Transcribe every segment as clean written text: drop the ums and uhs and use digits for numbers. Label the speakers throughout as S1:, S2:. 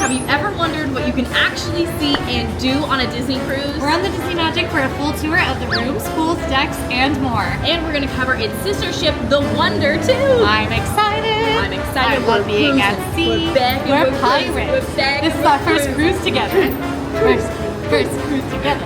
S1: Have you ever wondered what you can actually see and do on a Disney cruise?
S2: We're on the Disney Magic for a full tour of the rooms, pools, decks, and more.
S1: And we're going to cover its sister ship, the Wonder, too.
S2: I'm excited.
S1: I'm excited.
S2: I love being at sea.
S1: We're back.
S2: We're pirates. This is our first cruise together. First cruise together.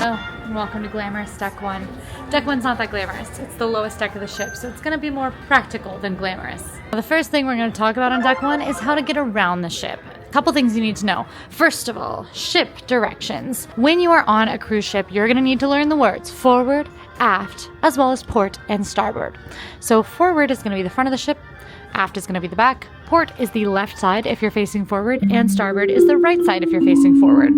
S2: Oh, and welcome to Glamorous Deck 1. Deck 1's not that glamorous. It's the lowest deck of the ship, so it's going to be more practical than glamorous. The first thing we're going to talk about on Deck 1 is how to get around the ship. A couple things you need to know. First of all, ship directions. When you are on a cruise ship, you're going to need to learn the words forward, aft, as well as port and starboard. So forward is going to be the front of the ship, aft is going to be the back, port is the left side if you're facing forward, and starboard is the right side if you're facing forward.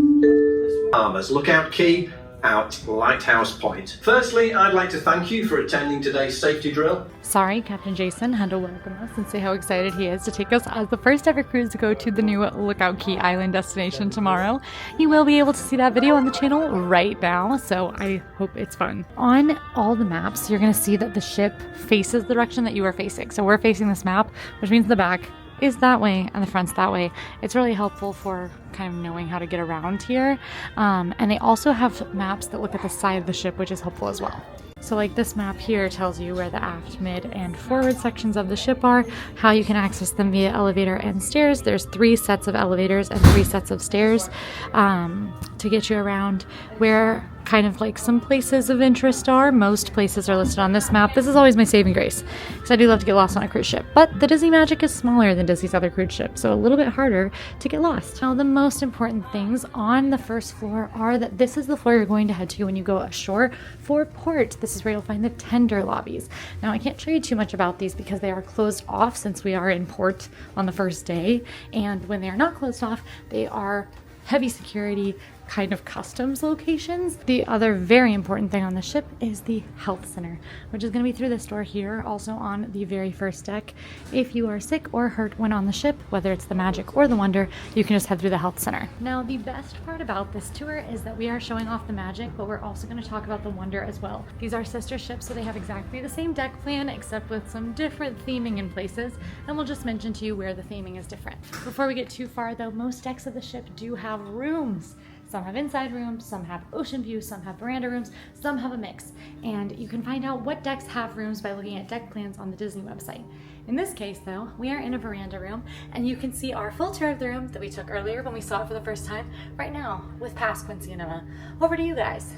S3: Armors, lookout key, out Lighthouse Point. Firstly, I'd like to thank you for attending today's safety drill.
S2: Sorry, Captain Jason had to welcome us and say how excited he is to take us as the first ever cruise to go to the new Lookout Key Island destination tomorrow. You will be able to see that video on the channel right now, so I hope it's fun. On all the maps, you're going to see that the ship faces the direction that you are facing. So we're facing this map, which means the back is that way and the front's that way. It's really helpful for kind of knowing how to get around here. And they also have maps that look at the side of the ship, which is helpful as well. So like this map here tells you where the aft, mid, and forward sections of the ship are, how you can access them via elevator and stairs. There's 3 sets of elevators and 3 sets of stairs to get you around. Where kind of like some places of interest are. Most places are listed on this map. This is always my saving grace because I do love to get lost on a cruise ship. But the Disney Magic is smaller than Disney's other cruise ships, so a little bit harder to get lost. Now, the most important things on the first floor are that this is the floor you're going to head to when you go ashore for port. This is where you'll find the tender lobbies. Now, I can't show you too much about these because they are closed off since we are in port on the first day. And when they are not closed off, they are heavy security kind of customs locations. The other very important thing on the ship is the health center, which is going to be through this door here, also on the very first deck. If you are sick or hurt when on the ship, whether it's the Magic or the Wonder, you can just head through the health center. Now, the best part about this tour is that we are showing off the Magic, but we're also going to talk about the Wonder as well. These are sister ships, so they have exactly the same deck plan, except with some different theming in places, and we'll just mention to you where the theming is different. Before we get too far though, most decks of the ship do have rooms. Some have inside rooms, some have ocean view, some have veranda rooms, some have a mix. And you can find out what decks have rooms by looking at deck plans on the Disney website. In this case though, we are in a veranda room, and you can see our full tour of the room that we took earlier when we saw it for the first time right now with past Quincy and Emma. Over to you guys.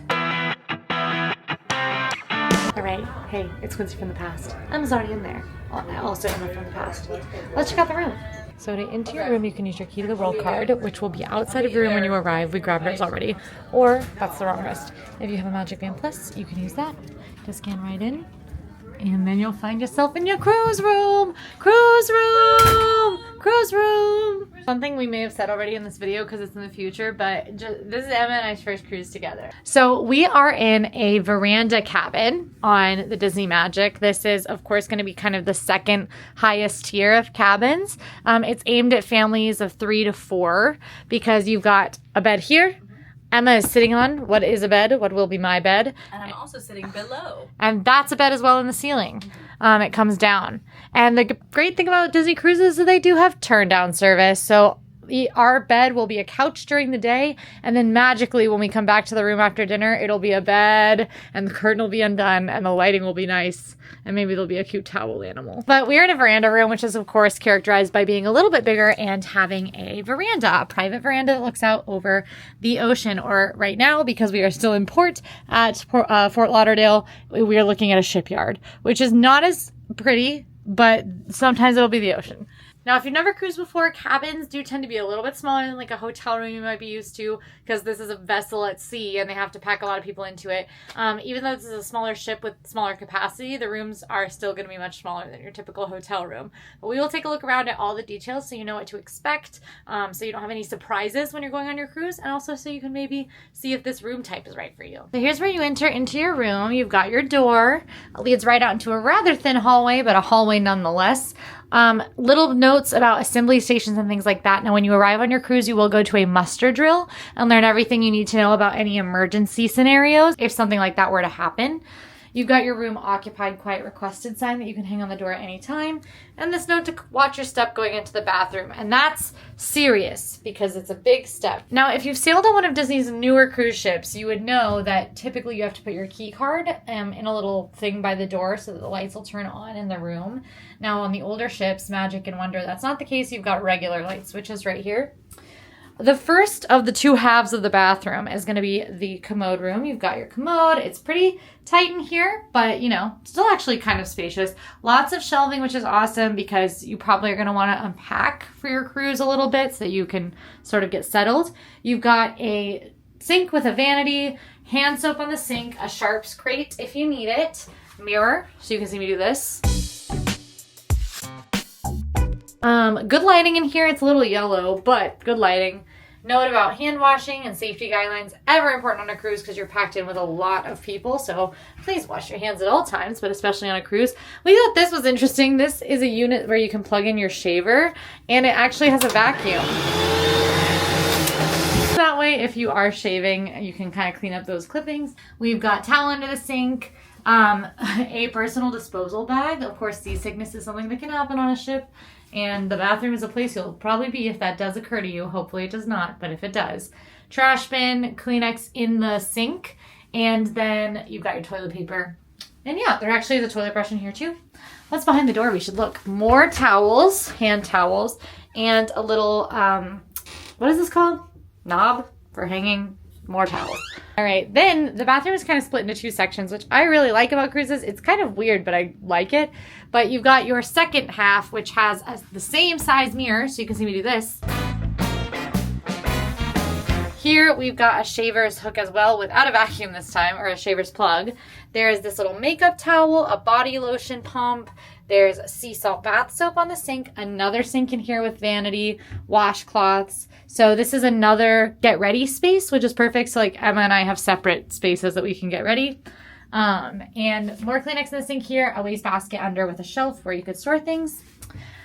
S2: All right, hey, it's Quincy from the past. Emma's already in there. Also Emma from the past. Let's check out the room. So to enter your room, you can use your key to the world card, which will be outside of your room when you arrive. We grabbed ours already. Or, that's the wrong wrist. If you have a Magic Band Plus, you can use that. Just scan right in, and then you'll find yourself in your cruise room! Cruise room! Cruise room! Something we may have said already in this video because it's in the future, but this is Emma and I's first cruise together. So we are in a veranda cabin on the Disney Magic. This is, of course, going to be kind of the second highest tier of cabins. It's aimed at families of 3 to 4 because you've got a bed here. Emma is sitting on what is a bed, what will be my bed.
S1: And I'm also sitting below.
S2: And that's a bed as well in the ceiling. It comes down. And the great thing about Disney Cruises is they do have turn down service. So our bed will be a couch during the day, and then magically when we come back to the room after dinner, it'll be a bed, and the curtain will be undone, and the lighting will be nice, and maybe there'll be a cute towel animal. But we're in a veranda room, which is of course characterized by being a little bit bigger and having a veranda, a private veranda that looks out over the ocean. Or right now, because we are still in port at Fort Lauderdale, we are looking at a shipyard, which is not as pretty, but sometimes it'll be the ocean. Now, if you've never cruised before, cabins do tend to be a little bit smaller than like a hotel room you might be used to, because this is a vessel at sea and they have to pack a lot of people into it. Even though this is a smaller ship with smaller capacity, the rooms are still going to be much smaller than your typical hotel room. But we will take a look around at all the details so you know what to expect, so you don't have any surprises when you're going on your cruise, and also so you can maybe see if this room type is right for you. So here's where you enter into your room. You've got your door. It leads right out into a rather thin hallway, but a hallway nonetheless. Little notes about assembly stations and things like that. Now, when you arrive on your cruise, you will go to a muster drill and learn everything you need to know about any emergency scenarios if something like that were to happen. You've got your room occupied, quiet requested sign that you can hang on the door at any time. And this note to watch your step going into the bathroom. And that's serious because it's a big step. Now, if you've sailed on one of Disney's newer cruise ships, you would know that typically you have to put your key card in a little thing by the door so that the lights will turn on in the room. Now, on the older ships, Magic and Wonder, that's not the case. You've got regular light switches right here. The first of the two halves of the bathroom is going to be the commode room. You've got your commode. It's pretty tight in here, but you know, still actually kind of spacious. Lots of shelving, which is awesome because you probably are going to want to unpack for your cruise a little bit so that you can sort of get settled. You've got a sink with a vanity, hand soap on the sink, a sharps crate if you need it, mirror so you can see me do this. Good lighting in here. It's a little yellow, but good lighting. Note about hand washing and safety guidelines, ever important on a cruise because you're packed in with a lot of people. So please wash your hands at all times, but especially on a cruise. We thought this was interesting. This is a unit where you can plug in your shaver and it actually has a vacuum. That way, if you are shaving, you can kind of clean up those clippings. We've got towel under the sink, a personal disposal bag. Of course, seasickness is something that can happen on a ship. And the bathroom is a place you'll probably be if that does occur to you. Hopefully it does not, but if it does. Trash bin, Kleenex in the sink, and then you've got your toilet paper. And yeah, there actually is a toilet brush in here too. What's behind the door? We should look. More towels, hand towels, and a little, what is this called? Knob for hanging more towels. All right, then the bathroom is kind of split into two sections, which I really like about cruises. It's kind of weird, but I like it. But you've got your second half, which has the same size mirror, so you can see me do this. Here we've got a shaver's hook as well, without a vacuum this time, or a shaver's plug. There's this little makeup towel, a body lotion pump. There's sea salt bath soap on the sink, another sink in here with vanity, washcloths. So this is another get ready space, which is perfect. So like Emma and I have separate spaces that we can get ready. And more Kleenex in the sink here, a wastebasket under with a shelf where you could store things.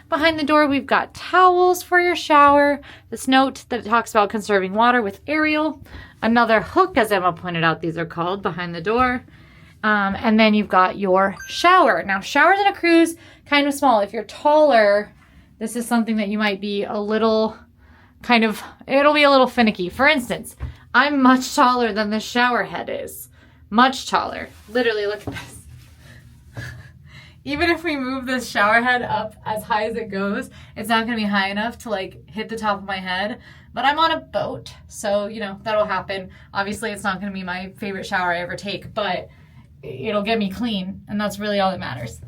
S2: Behind the door, we've got towels for your shower. This note that talks about conserving water with Ariel. Another hook, as Emma pointed out, these are called, behind the door. And then you've got your shower. Now, showers on a cruise, kind of small. If you're taller, this is something that you might be a little it'll be a little finicky. For instance, I'm much taller than the shower head is. Much taller. Literally, look at this. Even if we move this shower head up as high as it goes, it's not going to be high enough to like hit the top of my head. But I'm on a boat, so you know, that'll happen. Obviously, it's not going to be my favorite shower I ever take, but it'll get me clean, and that's really all that matters.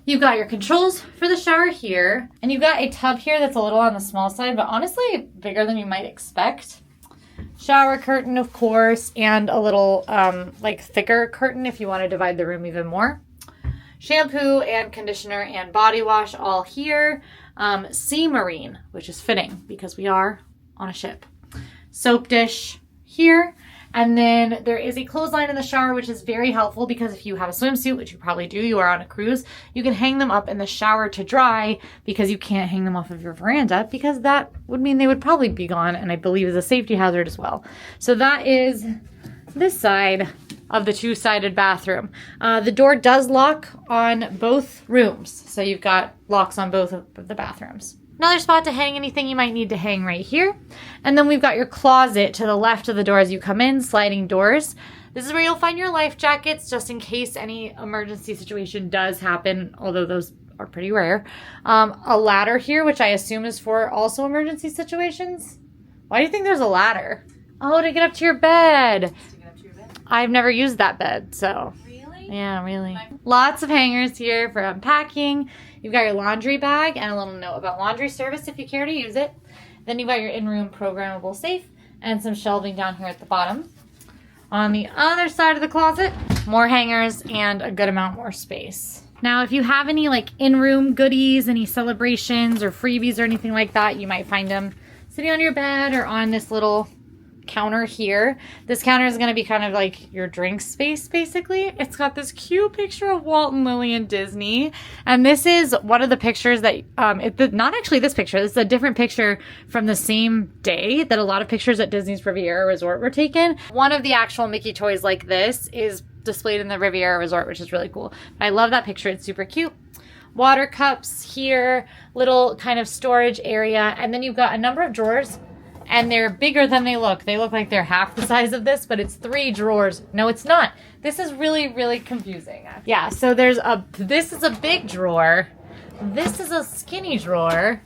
S2: You've got your controls for the shower here, and you've got a tub here that's a little on the small side, but honestly bigger than you might expect. Shower curtain, of course, and a little like thicker curtain if you want to divide the room even more. Shampoo and conditioner and body wash all here. Sea Marine, which is fitting because we are on a ship. Soap dish here. And then there is a clothesline in the shower, which is very helpful because if you have a swimsuit, which you probably do, you are on a cruise, you can hang them up in the shower to dry because you can't hang them off of your veranda because that would mean they would probably be gone, and I believe is a safety hazard as well. So that is this side of the two-sided bathroom. The door does lock on both rooms, so you've got locks on both of the bathrooms. Another spot to hang anything you might need to hang right here. And then we've got your closet to the left of the door as you come in, sliding doors. This is where you'll find your life jackets just in case any emergency situation does happen, although those are pretty rare. A ladder here, which I assume is for also emergency situations. Why do you think there's a ladder? Oh, to get up to your bed. I've never used that bed, so.
S1: Really?
S2: Yeah, really. Lots of hangers here for unpacking. You've got your laundry bag and a little note about laundry service if you care to use it. Then you've got your in-room programmable safe and some shelving down here at the bottom. On the other side of the closet, more hangers and a good amount more space. Now, if you have any like in-room goodies, any celebrations or freebies or anything like that, you might find them sitting on your bed or on this little counter here. This counter is going to be kind of like your drink space, basically. It's got this cute picture of Walt and Lily and Disney, and this is one of the pictures that not actually this picture, this is a different picture from the same day that a lot of pictures at Disney's Riviera Resort were taken. One of the actual Mickey toys like this is displayed in the Riviera Resort, which is really cool. I love that picture. It's super cute. Water cups here, little kind of storage area. And then you've got a number of drawers, and they're bigger than they look. They look like they're half the size of this, but it's 3 drawers. No, it's not. This is really, really confusing. Yeah, so this is a big drawer. This is a skinny drawer.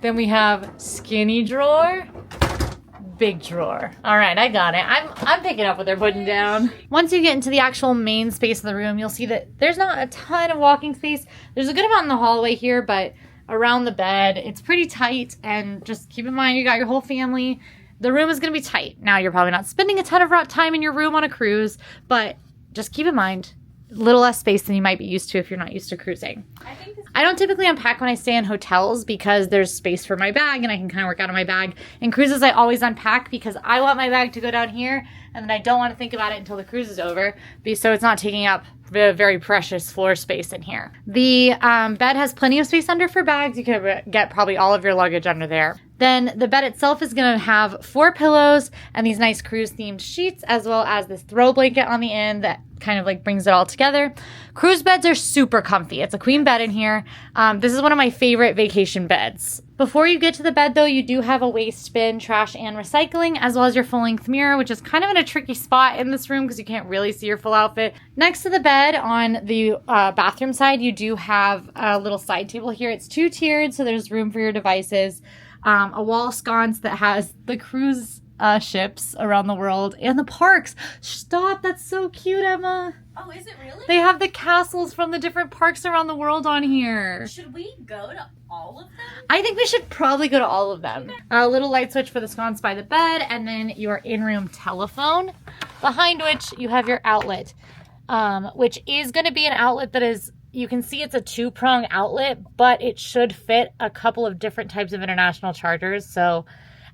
S2: Then we have skinny drawer, big drawer. All right, I got it. I'm picking up what they're putting down. Once you get into the actual main space of the room, you'll see that there's not a ton of walking space. There's a good amount in the hallway here, but around the bed, it's pretty tight. And just keep in mind, you got your whole family. The room is going to be tight. Now, you're probably not spending a ton of time in your room on a cruise, but just keep in mind, a little less space than you might be used to if you're not used to cruising. I don't typically unpack when I stay in hotels because there's space for my bag and I can kind of work out of my bag. In cruises, I always unpack because I want my bag to go down here and then I don't want to think about it until the cruise is over, so it's not taking up very precious floor space in here. The bed has plenty of space under for bags. You can get probably all of your luggage under there. Then the bed itself is going to have 4 pillows and these nice cruise themed sheets, as well as this throw blanket on the end that kind of like brings it all together. Cruise beds are super comfy. It's a queen bed in here. This is one of my favorite vacation beds. Before you get to the bed though, you do have a waste bin, trash, and recycling, as well as your full-length mirror, which is kind of in a tricky spot in this room because you can't really see your full outfit. Next to the bed on the bathroom side, you do have a little side table here. It's 2-tiered, so there's room for your devices. A wall sconce that has the cruise ships around the world and the parks. Stop, that's so cute, Emma.
S1: Oh, is it really?
S2: They have the castles from the different parks around the world on here.
S1: Should we go to all of them?
S2: I think we should probably go to all of them. A little light switch for the sconce by the bed, and then your in-room telephone, behind which you have your outlet, which is going to be an outlet that is, you can see it's a 2-prong outlet, but it should fit a couple of different types of international chargers. So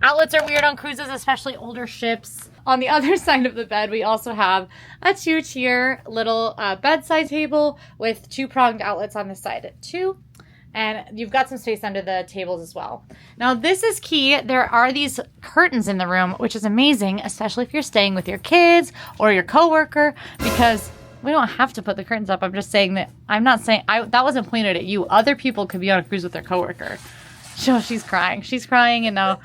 S2: outlets are weird on cruises, especially older ships. On the other side of the bed, we also have a 2-tier little bedside table with 2-pronged outlets on this side too. And you've got some space under the tables as well. Now, this is key. There are these curtains in the room, which is amazing, especially if you're staying with your kids or your coworker, because we don't have to put the curtains up. I'm just saying that that wasn't pointed at you. Other people could be on a cruise with their coworker. Oh, she's crying. She's crying and no.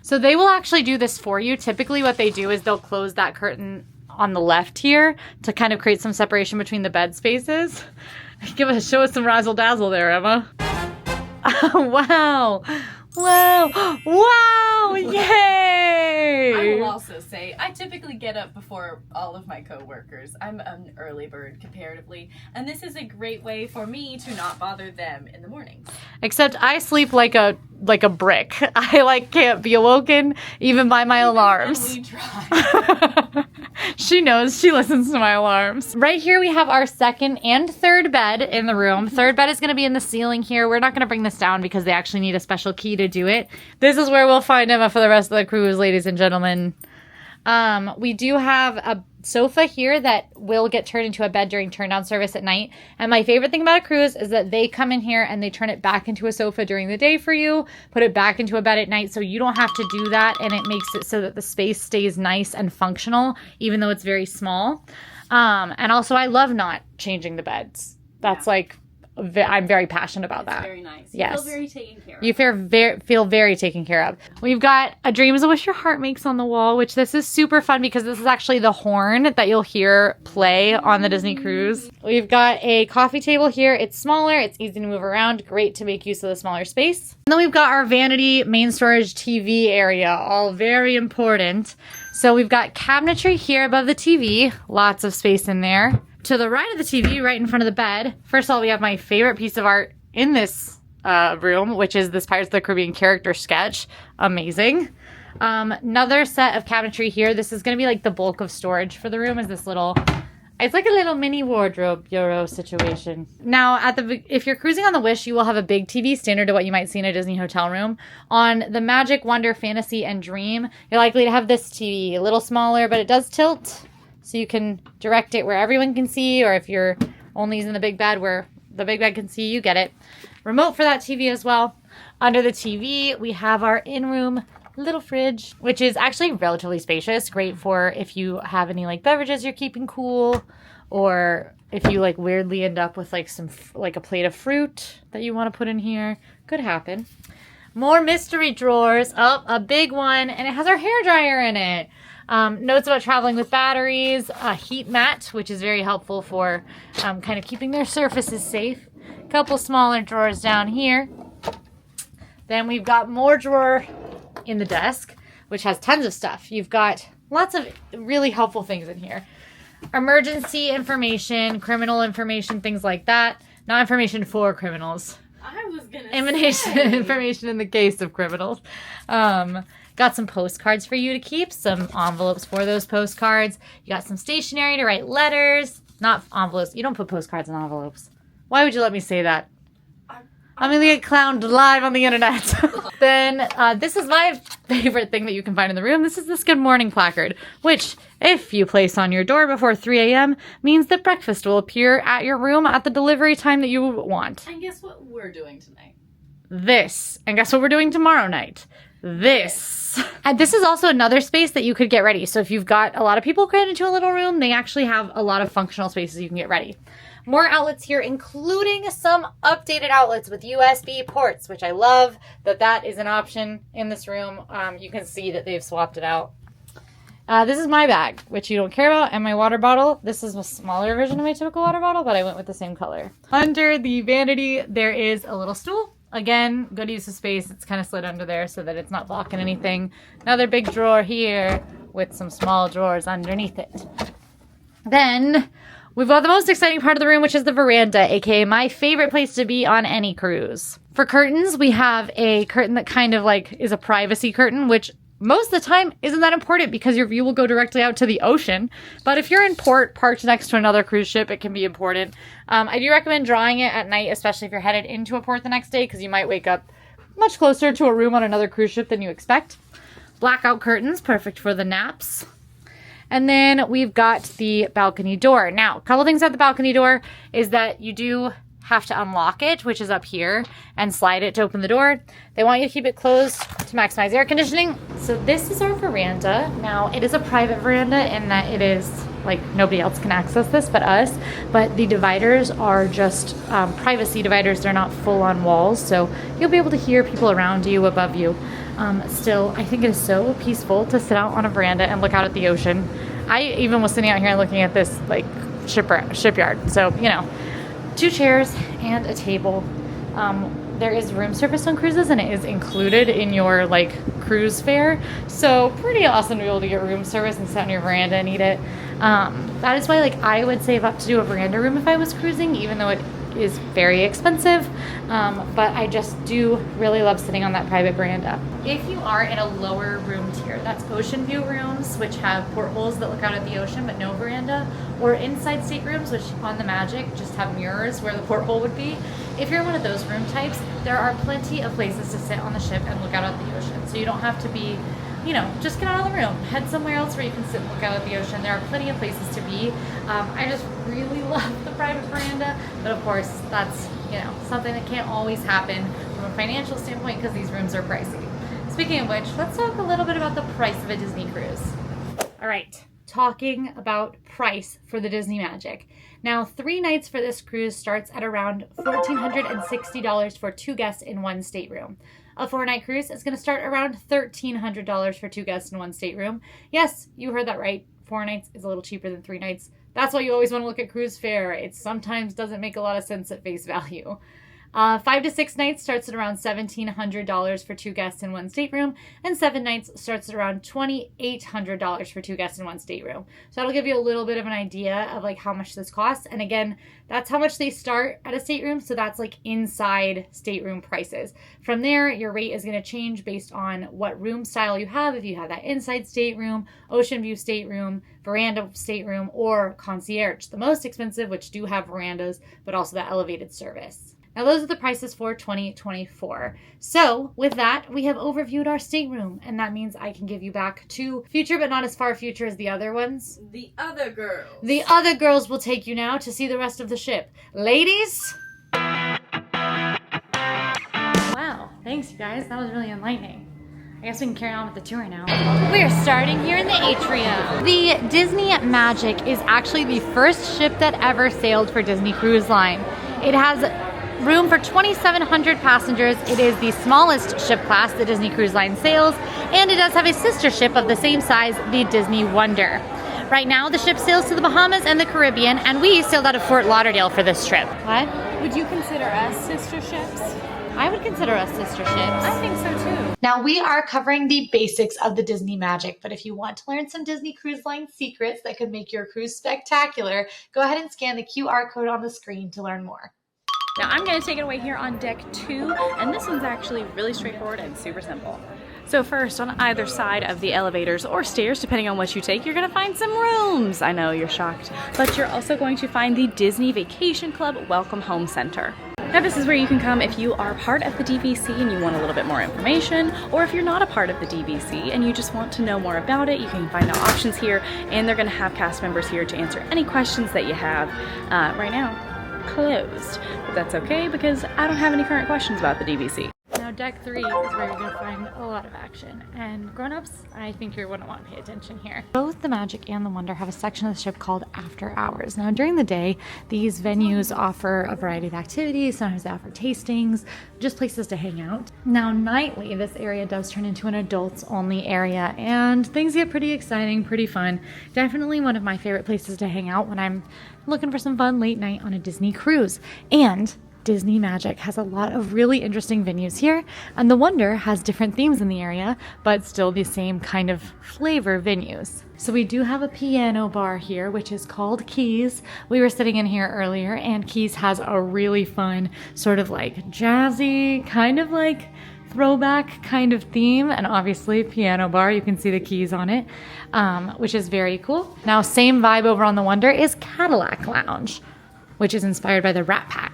S2: So they will actually do this for you. Typically what they do is they'll close that curtain on the left here to kind of create some separation between the bed spaces. Show us some razzle dazzle there, Emma. Wow. Wow. Wow. Yay.
S1: I will also say, I typically get up before all of my coworkers. I'm an early bird comparatively, and this is a great way for me to not bother them in the mornings.
S2: Except I sleep like a brick. I can't be awoken even by my alarms.
S1: We try.
S2: She knows. She listens to my alarms. Right here we have our second and third bed in the room. Third bed is going to be in the ceiling here. We're not going to bring this down because they actually need a special key to do it. This is where we'll find Emma for the rest of the cruise, ladies and gentlemen. We do have a sofa here that will get turned into a bed during turndown service at night. And my favorite thing about a cruise is that they come in here and they turn it back into a sofa during the day for you, put it back into a bed at night, so you don't have to do that, and it makes it so that the space stays nice and functional, even though it's very small. And also, I love not changing the beds. That's I'm very passionate about that.
S1: Very nice. You
S2: yes.
S1: feel very taken care of.
S2: You feel very taken care of. We've got a Dreams of Wish Your Heart Makes on the wall, which this is super fun because this is actually the horn that you'll hear play on the Disney cruise. We've got a coffee table here. It's smaller. It's easy to move around. Great to make use of the smaller space. And then we've got our vanity main storage TV area, all very important. So we've got cabinetry here above the TV. Lots of space in there. To the right of the TV, right in front of the bed, first of all, we have my favorite piece of art in this room, which is this Pirates of the Caribbean character sketch. Amazing. Another set of cabinetry here. This is going to be like the bulk of storage for the room, is this little... It's like a little mini wardrobe bureau situation. Now, if you're cruising on the Wish, you will have a big TV standard to what you might see in a Disney hotel room. On the Magic, Wonder, Fantasy, and Dream, you're likely to have this TV, a little smaller, but it does tilt. So you can direct it where everyone can see, or if you're only using the big bed where the big bed can see, you get it. Remote for that TV as well. Under the TV, we have our in-room little fridge, which is actually relatively spacious. Great for if you have any like beverages you're keeping cool, or if you like weirdly end up with like a plate of fruit that you want to put in here. Could happen. More mystery drawers. Oh, a big one, and it has our hair dryer in it. Notes about traveling with batteries, a heat mat, which is very helpful for kind of keeping their surfaces safe. A couple smaller drawers down here. Then we've got more drawer in the desk, which has tons of stuff. You've got lots of really helpful things in here. Emergency information, criminal information, things like that. Not information for criminals.
S1: I was gonna say.
S2: Information in the case of criminals. Got some postcards for you to keep, some envelopes for those postcards. You got some stationery to write letters. Not envelopes. You don't put postcards in envelopes. Why would you let me say that? I'm gonna get clowned live on the internet. Then this is my favorite thing that you can find in the room. This is this good morning placard, which if you place on your door before 3 a.m. means that breakfast will appear at your room at the delivery time that you want.
S1: And guess what we're doing tonight?
S2: This. And guess what we're doing tomorrow night? This. And this is also another space that you could get ready. So if you've got a lot of people crammed into a little room, they actually have a lot of functional spaces you can get ready. More outlets here, including some updated outlets with USB ports, which I love that is an option in this room. You can see that they've swapped it out. This is my bag, which you don't care about, and my water bottle. This is a smaller version of my typical water bottle, but I went with the same color. Under the vanity, there is a little stool. Again, good use of space. It's kind of slid under there so that it's not blocking anything. Another big drawer here with some small drawers underneath it. Then we've got the most exciting part of the room, which is the veranda, aka my favorite place to be on any cruise. For curtains, we have a curtain that kind of like is a privacy curtain, which most of the time isn't that important because your view will go directly out to the ocean. But if you're in port, parked next to another cruise ship, it can be important. I do recommend drawing it at night, especially if you're headed into a port the next day, because you might wake up much closer to a room on another cruise ship than you expect. Blackout curtains, perfect for the naps. And then we've got the balcony door. Now, a couple things at the balcony door is that you do have to unlock it, which is up here, and slide it to open the door. They want you to keep it closed to maximize air conditioning. So this is our veranda. Now, it is a private veranda in that it is like nobody else can access this but us, but the dividers are just privacy dividers. They're not full-on walls, so you'll be able to hear people around you, above you. Still, I think it is so peaceful to sit out on a veranda and look out at the ocean. I even was sitting out here looking at this like shipyard. So, you know, 2 chairs and a table. There is room service on cruises, and it is included in your like cruise fare. So pretty awesome to be able to get room service and sit on your veranda and eat it. That is why like I would save up to do a veranda room if I was cruising, even though it is very expensive. But I just do really love sitting on that private veranda. If you are in a lower room tier, that's ocean view rooms, which have portholes that look out at the ocean but no veranda, or inside staterooms, which on the Magic just have mirrors where the porthole would be. If you're one of those room types, there are plenty of places to sit on the ship and look out at the ocean. So you don't have to be, you know, just get out of the room, head somewhere else where you can sit and look out at the ocean. There are plenty of places to be. I just really love the private veranda, but of course that's, you know, something that can't always happen from a financial standpoint because these rooms are pricey. Speaking of which, let's talk a little bit about the price of a Disney cruise. All right, talking about price for the Disney Magic. Now, 3 nights for this cruise starts at around $1,460 for 2 guests in 1 stateroom. A 4-night cruise is going to start around $1,300 for 2 guests in 1 stateroom. Yes, you heard that right. 4 nights is a little cheaper than 3 nights. That's why you always want to look at cruise fare. It sometimes doesn't make a lot of sense at face value. 5 to 6 nights starts at around $1,700 for 2 guests in 1 stateroom, and 7 nights starts at around $2,800 for 2 guests in 1 stateroom. So that'll give you a little bit of an idea of like how much this costs. And again, that's how much they start at a stateroom. So that's like inside stateroom prices. From there, your rate is going to change based on what room style you have. If you have that inside stateroom, ocean view stateroom, veranda stateroom, or concierge. The most expensive, which do have verandas, but also that elevated service. Now, those are the prices for 2024. So, with that, we have overviewed our stateroom, and that means I can give you back to future, but not as far future as the other ones.
S1: The other girls.
S2: The other girls will take you now to see the rest of the ship. Ladies? Wow, thanks, you guys. That was really enlightening. I guess we can carry on with the tour now. We're starting here in the atrium. The Disney Magic is actually the first ship that ever sailed for Disney Cruise Line. It has room for 2,700 passengers. It is the smallest ship class that Disney Cruise Line sails, and it does have a sister ship of the same size, the Disney Wonder. Right now, the ship sails to the Bahamas and the Caribbean, and we sailed out of Fort Lauderdale for this trip. What?
S1: Would you consider us sister ships?
S2: I would consider us sister ships.
S1: I think so too.
S2: Now we are covering the basics of the Disney Magic, but if you want to learn some Disney Cruise Line secrets that could make your cruise spectacular, go ahead and scan the QR code on the screen to learn more.
S1: Now I'm going to take it away here on deck 2, and this one's actually really straightforward and super simple. So first, on either side of the elevators or stairs, depending on what you take, you're going to find some rooms. I know, you're shocked. But you're also going to find the Disney Vacation Club Welcome Home Center. Now this is where you can come if you are part of the DVC and you want a little bit more information, or if you're not a part of the DVC and you just want to know more about it, you can find out options here, and they're going to have cast members here to answer any questions that you have. Right now, closed. But that's okay because I don't have any current questions about the DVC.
S2: Now deck 3 is where you're going to find a lot of action, and grown-ups, I think you're going to want to pay attention here. Both the Magic and the Wonder have a section of the ship called After Hours. Now during the day, these venues offer a variety of activities. Sometimes they offer tastings, just places to hang out. Now nightly, this area does turn into an adults-only area, and things get pretty exciting, pretty fun. Definitely one of my favorite places to hang out when I'm looking for some fun late night on a Disney cruise. And Disney Magic has a lot of really interesting venues here, and the Wonder has different themes in the area, but still the same kind of flavor venues. So we do have a piano bar here, which is called Keys. We were sitting in here earlier, and Keys has a really fun sort of like jazzy, kind of like throwback kind of theme, and obviously piano bar, you can see the keys on it, which is very cool. Now same vibe over on the Wonder is Cadillac Lounge, which is inspired by the Rat Pack.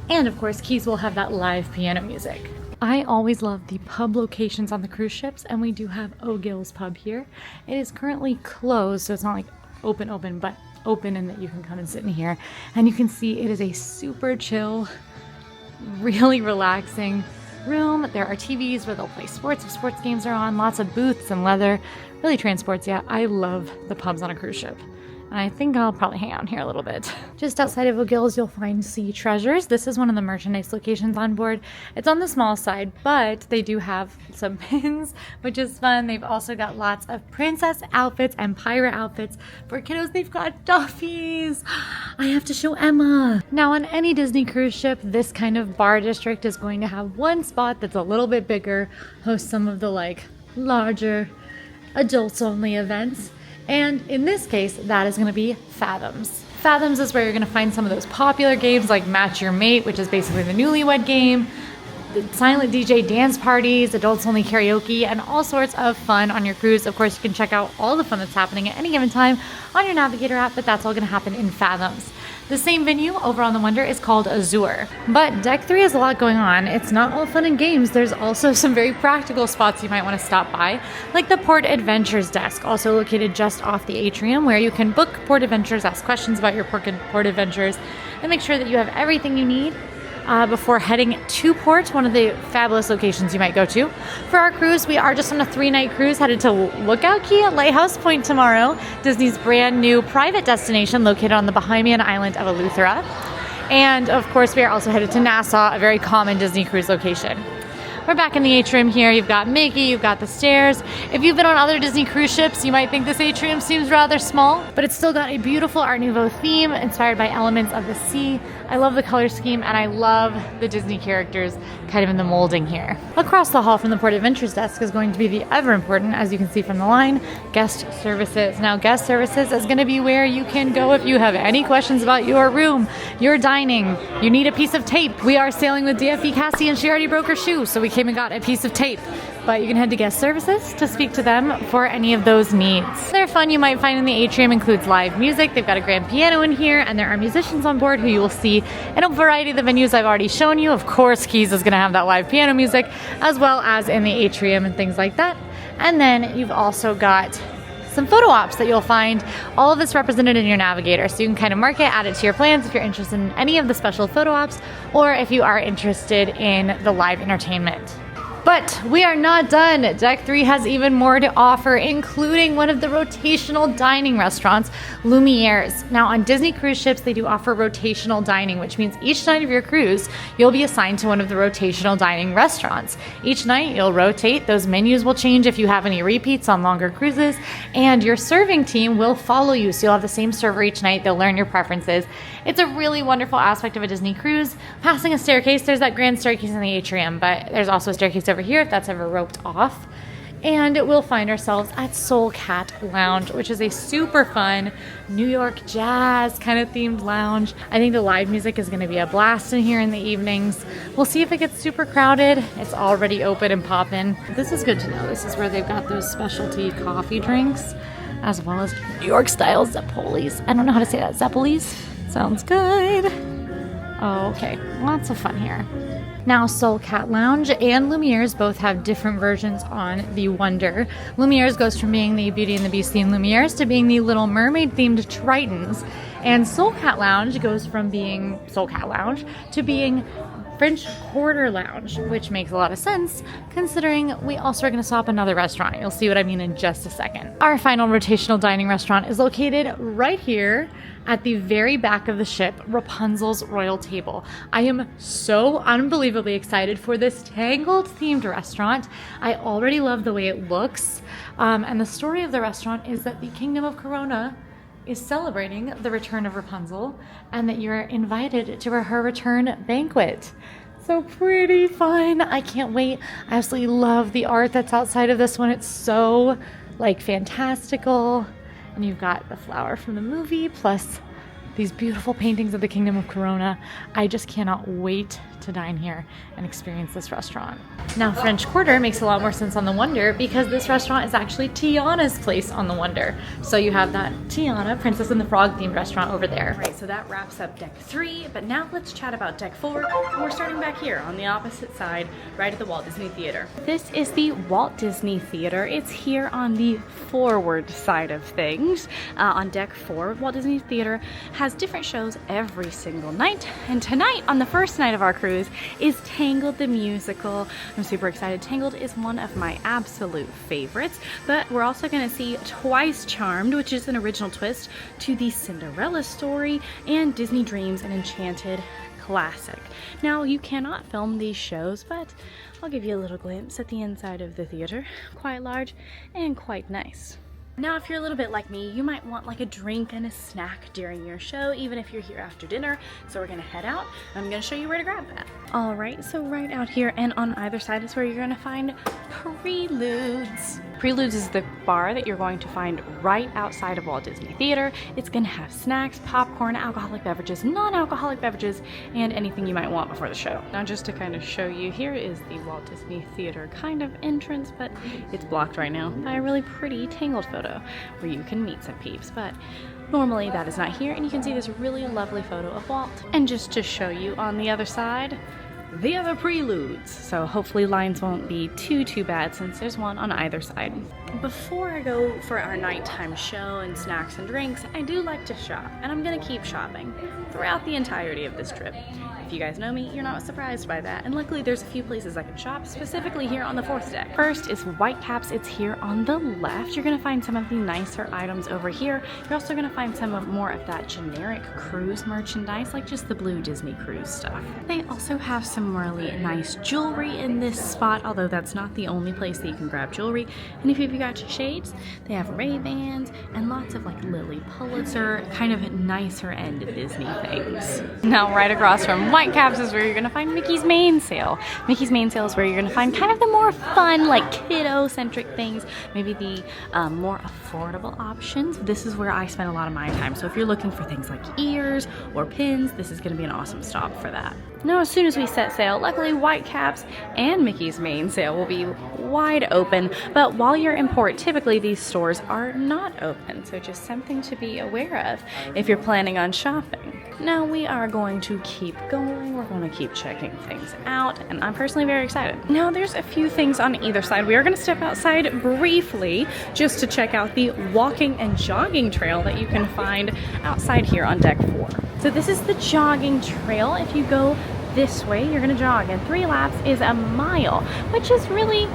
S2: And of course, Keys will have that live piano music. I always love the pub locations on the cruise ships, and we do have O'Gill's Pub here. It is currently closed, so it's not like open, but open and that you can come and sit in here. And you can see it is a super chill, really relaxing room. There are TVs where they'll play sports if sports games are on, lots of booths and leather. Really transports you. I love the pubs on a cruise ship. I think I'll probably hang out here a little bit. Just outside of O'Gill's, you'll find Sea Treasures. This is one of the merchandise locations on board. It's on the small side, but they do have some pins, which is fun. They've also got lots of princess outfits and pirate outfits. For kiddos, they've got Duffies. I have to show Emma. Now, on any Disney cruise ship, this kind of bar district is going to have one spot that's a little bit bigger, host some of the like larger adults-only events. And in this case, that is going to be Fathoms. Fathoms is where you're going to find some of those popular games like Match Your Mate, which is basically the newlywed game, the silent DJ dance parties, adults only karaoke, and all sorts of fun on your cruise. Of course, you can check out all the fun that's happening at any given time on your Navigator app, but that's all going to happen in Fathoms. The same venue over on the Wonder is called Azure. But Deck 3 has a lot going on. It's not all fun and games. There's also some very practical spots you might want to stop by, like the Port Adventures desk, also located just off the atrium, where you can book Port Adventures, ask questions about your Port Adventures, and make sure that you have everything you need before heading to port, one of the fabulous locations you might go to. For our cruise, we are just on a 3-night cruise headed to Lookout Key at Lighthouse Point tomorrow, Disney's brand new private destination located on the Bahamian island of Eleuthera. And of course, we are also headed to Nassau, a very common Disney cruise location. We're back in the atrium here. You've got Mickey, you've got the stairs. If you've been on other Disney cruise ships, you might think this atrium seems rather small, but it's still got a beautiful Art Nouveau theme inspired by elements of the sea. I love the color scheme, and I love the Disney characters kind of in the molding here. Across the hall from the Port Adventures desk is going to be the ever important, as you can see from the line, guest services. Now, guest services is going to be where you can go if you have any questions about your room, your dining, you need a piece of tape. We are sailing with DFE Cassie, and she already broke her shoe, so we came and got a piece of tape. But you can head to guest services to speak to them for any of those needs. Their fun you might find in the atrium includes live music. They've got a grand piano in here, and there are musicians on board who you will see in a variety of the venues I've already shown you. Of course, Keys is going to have that live piano music, as well as in the atrium and things like that. And then you've also got some photo ops that you'll find. All of this represented in your Navigator, so you can kind of mark it, add it to your plans if you're interested in any of the special photo ops, or if you are interested in the live entertainment. But we are not done. Deck 3 has even more to offer, including one of the rotational dining restaurants, Lumiere's. Now, on Disney cruise ships, they do offer rotational dining, which means each night of your cruise, you'll be assigned to one of the rotational dining restaurants. Each night, you'll rotate. Those menus will change if you have any repeats on longer cruises, and your serving team will follow you. So you'll have the same server each night. They'll learn your preferences. It's a really wonderful aspect of a Disney cruise. Passing a staircase, there's that grand staircase in the atrium, but there's also a staircase over here if that's ever roped off. And we'll find ourselves at Soul Cat Lounge, which is a super fun New York jazz kind of themed lounge. I think the live music is going to be a blast in here in the evenings. We'll see if it gets super crowded. It's already open and poppin'. This is good to know. This is where they've got those specialty coffee drinks, as well as New York style Zeppolis. I don't know how to say that. Zeppolis? Sounds good. Oh, okay. Lots of fun here. Now, Soul Cat Lounge and Lumiere's both have different versions on the Wonder. Lumiere's goes from being the Beauty and the Beast themed Lumiere's to being the Little Mermaid themed Tritons. And Soul Cat Lounge goes from being Soul Cat Lounge to being French Quarter Lounge, which makes a lot of sense considering we also are going to swap another restaurant. You'll see what I mean in just a second. Our final rotational dining restaurant is located right here at the very back of the ship, Rapunzel's Royal Table. I am so unbelievably excited for this Tangled themed restaurant. I already love the way it looks. And the story of the restaurant is that the Kingdom of Corona is celebrating the return of Rapunzel and that you're invited to her return banquet. So pretty fun. I can't wait. I absolutely love the art that's outside of this one. It's so like fantastical. And you've got the flower from the movie plus these beautiful paintings of the Kingdom of Corona. I just cannot wait to dine here and experience this restaurant. Now, French Quarter makes a lot more sense on the Wonder because this restaurant is actually Tiana's place on the Wonder. So you have that Tiana, Princess and the Frog themed restaurant over there.
S1: All right, so that wraps up Deck 3, but now let's chat about Deck 4, and we're starting back here on the opposite side, right at the Walt Disney Theater. This is the Walt Disney Theater. It's here on the forward side of things. On Deck 4, Walt Disney Theater has different shows every single night, and tonight, on the first night of our cruise, is Tangled the Musical. I'm super excited. Tangled is one of my absolute favorites, but we're also going to see Twice Charmed, which is an original twist to the Cinderella story, and Disney Dreams, an Enchanted classic. Now, you cannot film these shows, but I'll give you a little glimpse at the inside of the theater. Quite large and quite nice. Now, if you're a little bit like me, you might want like a drink and a snack during your show, even if you're here after dinner. So we're gonna head out. I'm gonna show you where to grab that. All right, so right out here and on either side is where you're gonna find Preludes. Preludes is the bar that you're going to find right outside of Walt Disney Theater. It's gonna have snacks, popcorn, alcoholic beverages, non-alcoholic beverages, and anything you might want before the show. Now, just to kind of show you, here is the Walt Disney Theater kind of entrance, but it's blocked right now by a really pretty Tangled photo where you can meet some peeps, but normally that is not here, and you can see this really lovely photo of Walt. And just to show you on the other side, the other Preludes. So hopefully lines won't be too bad since there's one on either side. Before I go for our nighttime show and snacks and drinks, I do like to shop, and I'm gonna keep shopping throughout the entirety of this trip. If you guys know me, you're not surprised by that, and luckily there's a few places I can shop, specifically here on the 4th deck. First is Whitecaps. It's here on the left. You're gonna find some of the nicer items over here. You're also gonna find some of more of that generic cruise merchandise, like just the blue Disney cruise stuff. They also have some really nice jewelry in this spot, although that's not the only place that you can grab jewelry. And if you've got your shades, they have Ray-Bans and lots of like Lily Pulitzer, kind of nicer end Disney things. Now, right across from Whitecaps is where you're gonna find Mickey's Mainsail. Mickey's Mainsail is where you're gonna find kind of the more fun, like kiddo-centric things, maybe the more affordable options. This is where I spend a lot of my time. So if you're looking for things like ears or pins, this is gonna be an awesome stop for that. Now, as soon as we set sail, luckily Whitecaps and Mickey's Mainsail will be wide open, but while you're in port, typically these stores are not open, so just something to be aware of if you're planning on shopping. Now, we are going to keep going. We're going to keep checking things out, and I'm personally very excited. Now, there's a few things on either side. We are going to step outside briefly just to check out the walking and jogging trail that you can find outside here on Deck 4. So this is the jogging trail. If you go this way, you're gonna jog, and 3 laps is a mile, which is really,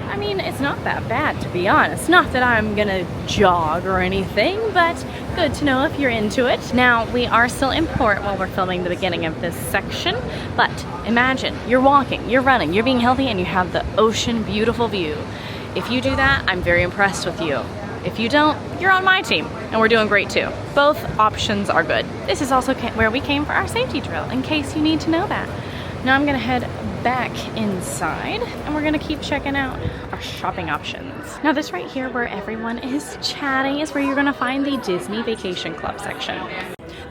S1: I mean, it's not that bad, to be honest. Not that I'm gonna jog or anything, but good to know if you're into it. Now, we are still in port while we're filming the beginning of this section, but imagine you're walking, you're running, you're being healthy, and you have the ocean beautiful view. If you do that, I'm very impressed with you. If you don't, you're on my team, and we're doing great too. Both options are good. This is also where we came for our safety drill, in case you need to know that. Now I'm gonna head back inside, and we're gonna keep checking out our shopping options. Now this right here where everyone is chatting is where you're gonna find the Disney Vacation Club section.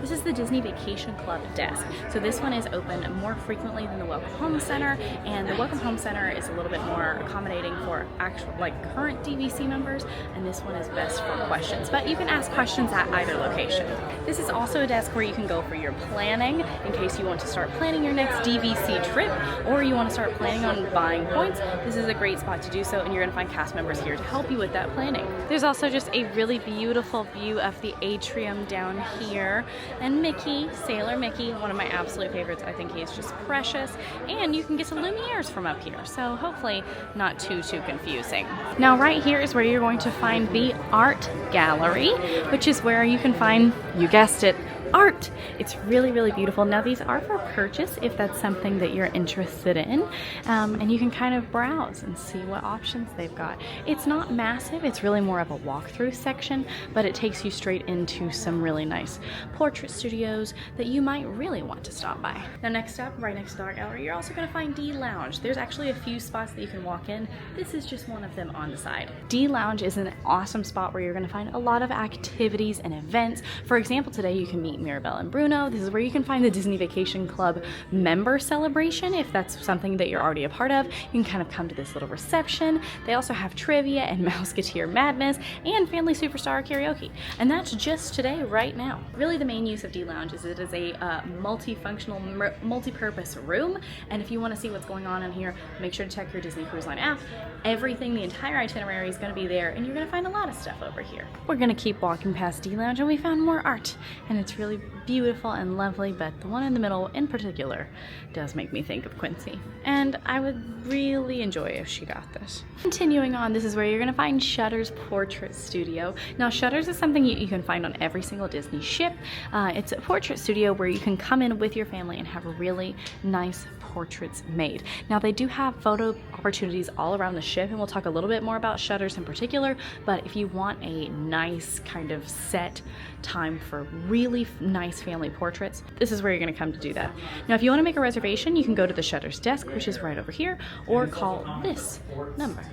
S1: This is the Disney Vacation Club desk. So this one is open more frequently than the Welcome Home Center, and the Welcome Home Center is a little bit more accommodating for actual, like, current DVC members, and this one is best for questions. But you can ask questions at either location. This is also a desk where you can go for your planning in case you want to start planning your next DVC trip, or you want to start planning on buying points. This is a great spot to do so, and you're going to find cast members here to help you with that planning. There's also just a really beautiful view of the atrium down here. And Mickey, Sailor Mickey, one of my absolute favorites. I think he is just precious. And you can get some Lumieres from up here, so hopefully not too confusing. Now right here is where you're going to find the art gallery, which is where you can find, you guessed it, art. It's really beautiful. Now these are for purchase if that's something that you're interested in, and you can kind of browse and see what options they've got. It's not massive, it's really more of a walkthrough section, but it takes you straight into some really nice portrait studios that you might really want to stop by. Now next up, right next to the art gallery, you're also going to find D Lounge. There's actually a few spots that you can walk in. This is just one of them on the side. D Lounge is an awesome spot where you're going to find a lot of activities and events. For example, today you can meet Mirabelle and Bruno. This is where you can find the Disney Vacation Club member celebration. If that's something that you're already a part of, you can kind of come to this little reception. They also have trivia and Mouseketeer Madness and Family Superstar karaoke. And that's just today, right now. Really the main use of D Lounge is it is a multifunctional, multi-purpose room. And if you want to see what's going on in here, make sure to check your Disney Cruise Line app. Everything, the entire itinerary is going to be there, and you're going to find a lot of stuff over here. We're going to keep walking past D Lounge, and we found more art, and it's really beautiful and lovely, but the one in the middle in particular does make me think of Quincy, and I would really enjoy if she got this. Continuing on, this is where you're going to find Shutter's Portrait Studio. Now Shutter's is something you can find on every single Disney ship. It's a portrait studio where you can come in with your family and have really nice portraits made. Now they do have photo opportunities all around the ship, and we'll talk a little bit more about Shutters in particular, but if you want a nice kind of set time for really nice family portraits, this is where you're going to come to do that. Now if you want to make a reservation, you can go to the Shutters desk, which is right over here, or call this number.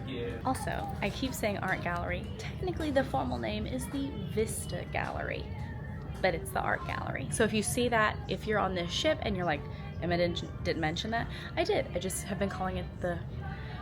S1: Also, I keep saying art gallery. Technically the formal name is the Vista Gallery, but it's the art gallery. So if you see that, if you're on this ship and you're like, I didn't mention that, I did. I just have been calling it the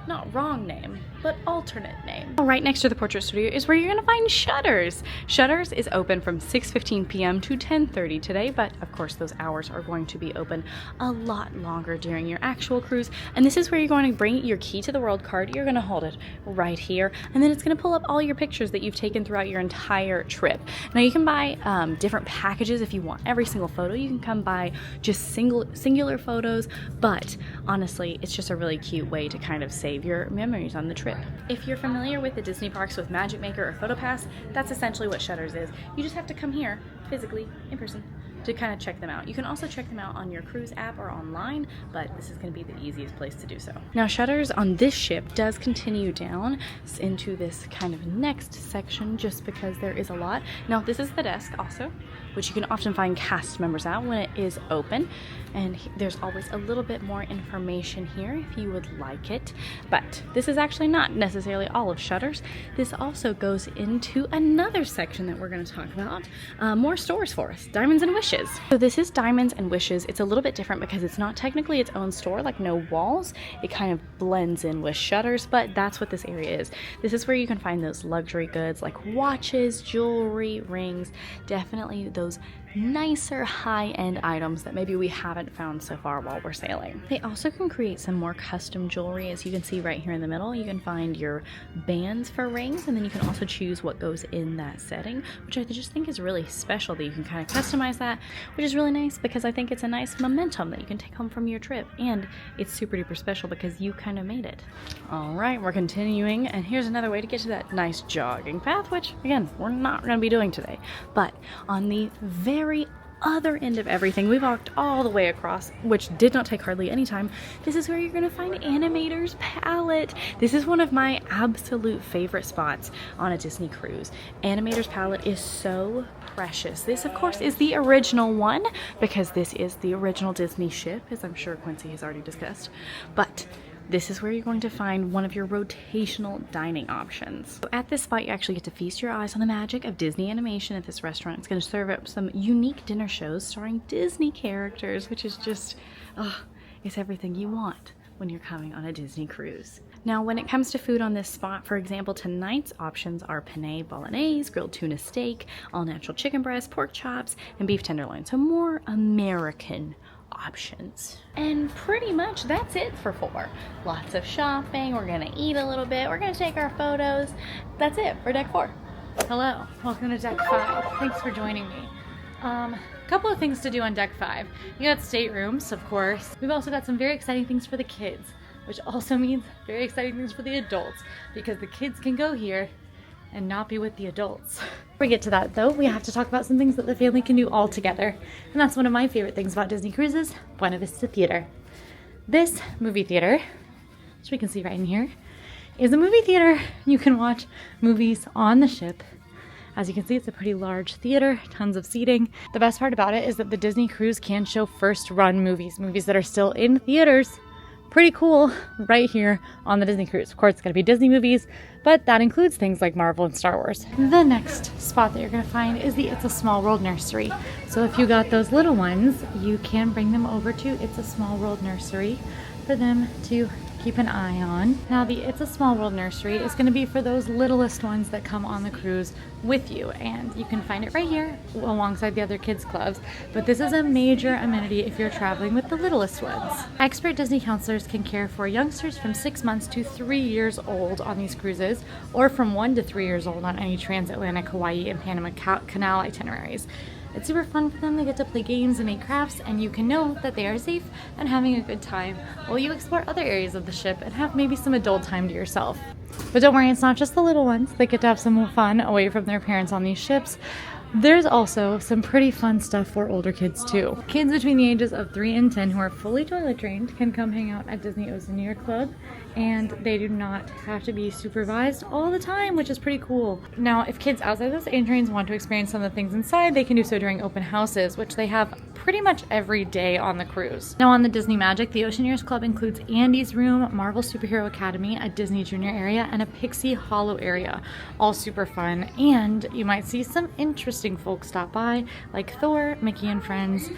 S1: not wrong name, but alternate name. Right next to the portrait studio is where you're gonna find Shutters. Shutters is open from 6:15 p.m. to 10:30 today, but of course those hours are going to be open a lot longer during your actual cruise. And this is where you're going to bring your key to the world card. You're gonna hold it right here, and then it's gonna pull up all your pictures that you've taken throughout your entire trip. Now you can buy different packages if you want every single photo. You can come buy just singular photos, but honestly, it's just a really cute way to kind of save your memories on the trip. If you're familiar with the Disney parks with Magic Maker or PhotoPass, that's essentially what Shutters is. You just have to come here physically, in person, to kind of check them out. You can also check them out on your cruise app or online, but this is going to be the easiest place to do so. Now Shutters on this ship does continue down into this kind of next section just because there is a lot. Now this is the desk also, which you can often find cast members at when it is open, and there's always a little bit more information here if you would like it. But this is actually not necessarily all of Shutters. This also goes into another section that we're going to talk about, more stores for us, Diamonds and Wishes. So this is Diamonds and Wishes. It's a little bit different because it's not technically its own store, like no walls. It kind of blends in with Shutters, but that's what this area is. This is where you can find those luxury goods like watches, jewelry, rings, definitely those nicer high-end items that maybe we haven't found so far while we're sailing. They also can create some more custom jewelry. As you can see right here in the middle, you can find your bands for rings, and then you can also choose what goes in that setting, which I just think is really special that you can kind of customize that, which is really nice because I think it's a nice momentum that you can take home from your trip, and it's super duper special because you kind of made it. All right, we're continuing, and here's another way to get to that nice jogging path, which again, we're not going to be doing today. But on the very other end of everything, we walked all the way across, which did not take hardly any time. This is where you're going to find Animator's Palette. This is one of my absolute favorite spots on a Disney cruise. Animator's Palette is so precious. This, of course, is the original one because this is the original Disney ship, as I'm sure Quincy has already discussed. But this is where you're going to find one of your rotational dining options. So at this spot, you actually get to feast your eyes on the magic of Disney animation at this restaurant. It's going to serve up some unique dinner shows starring Disney characters, which is just, it's everything you want when you're coming on a Disney cruise. Now, when it comes to food on this spot, for example, tonight's options are penne bolognese, grilled tuna steak, all-natural chicken breast, pork chops, and beef tenderloin. So more American options. And pretty much that's it for 4. Lots of shopping, we're gonna eat a little bit, we're gonna take our photos. That's it for deck 4.
S2: Hello, welcome to deck 5. Thanks for joining me. Couple of things to do on deck 5. You got staterooms, of course. We've also got some very exciting things for the kids, which also means very exciting things for the adults, because the kids can go here and not be with the adults. Before we get to that though, we have to talk about some things that the family can do all together. And that's one of my favorite things about Disney cruises, Buena Vista Theater. This movie theater, which we can see right in here, is a movie theater. You can watch movies on the ship. As you can see, it's a pretty large theater, tons of seating. The best part about it is that the Disney cruise can show first run movies that are still in theaters. Pretty cool right here on the Disney cruise. Of course, it's going to be Disney movies, but that includes things like Marvel and Star Wars. The next spot that you're going to find is the It's a Small World nursery. So if you got those little ones, you can bring them over to It's a Small World nursery for them to keep an eye on. Now, the It's a Small World nursery is going to be for those littlest ones that come on the cruise with you, and you can find it right here alongside the other kids clubs. But this is a major amenity if you're traveling with the littlest ones. Expert Disney counselors can care for youngsters from 6 months to 3 years old on these cruises, or from 1 to 3 years old on any transatlantic Hawaii and Panama Canal itineraries. It's super fun for them. They get to play games and make crafts, and you can know that they are safe and having a good time while you explore other areas of the ship and have maybe some adult time to yourself. But don't worry, it's not just the little ones that get to have some fun away from their parents on these ships. There's also some pretty fun stuff for older kids too. Kids between the ages of 3 and 10 who are fully toilet trained can come hang out at Disney Oceaneer Club, and they do not have to be supervised all the time, which is pretty cool. Now, if kids outside those age range want to experience some of the things inside, they can do so during open houses, which they have pretty much every day on the cruise. Now, on the Disney Magic, the Oceaneers Club includes Andy's Room, Marvel Superhero Academy, a Disney Junior area, and a Pixie Hollow area. All super fun, and you might see some interesting folks stop by, like Thor, Mickey and Friends,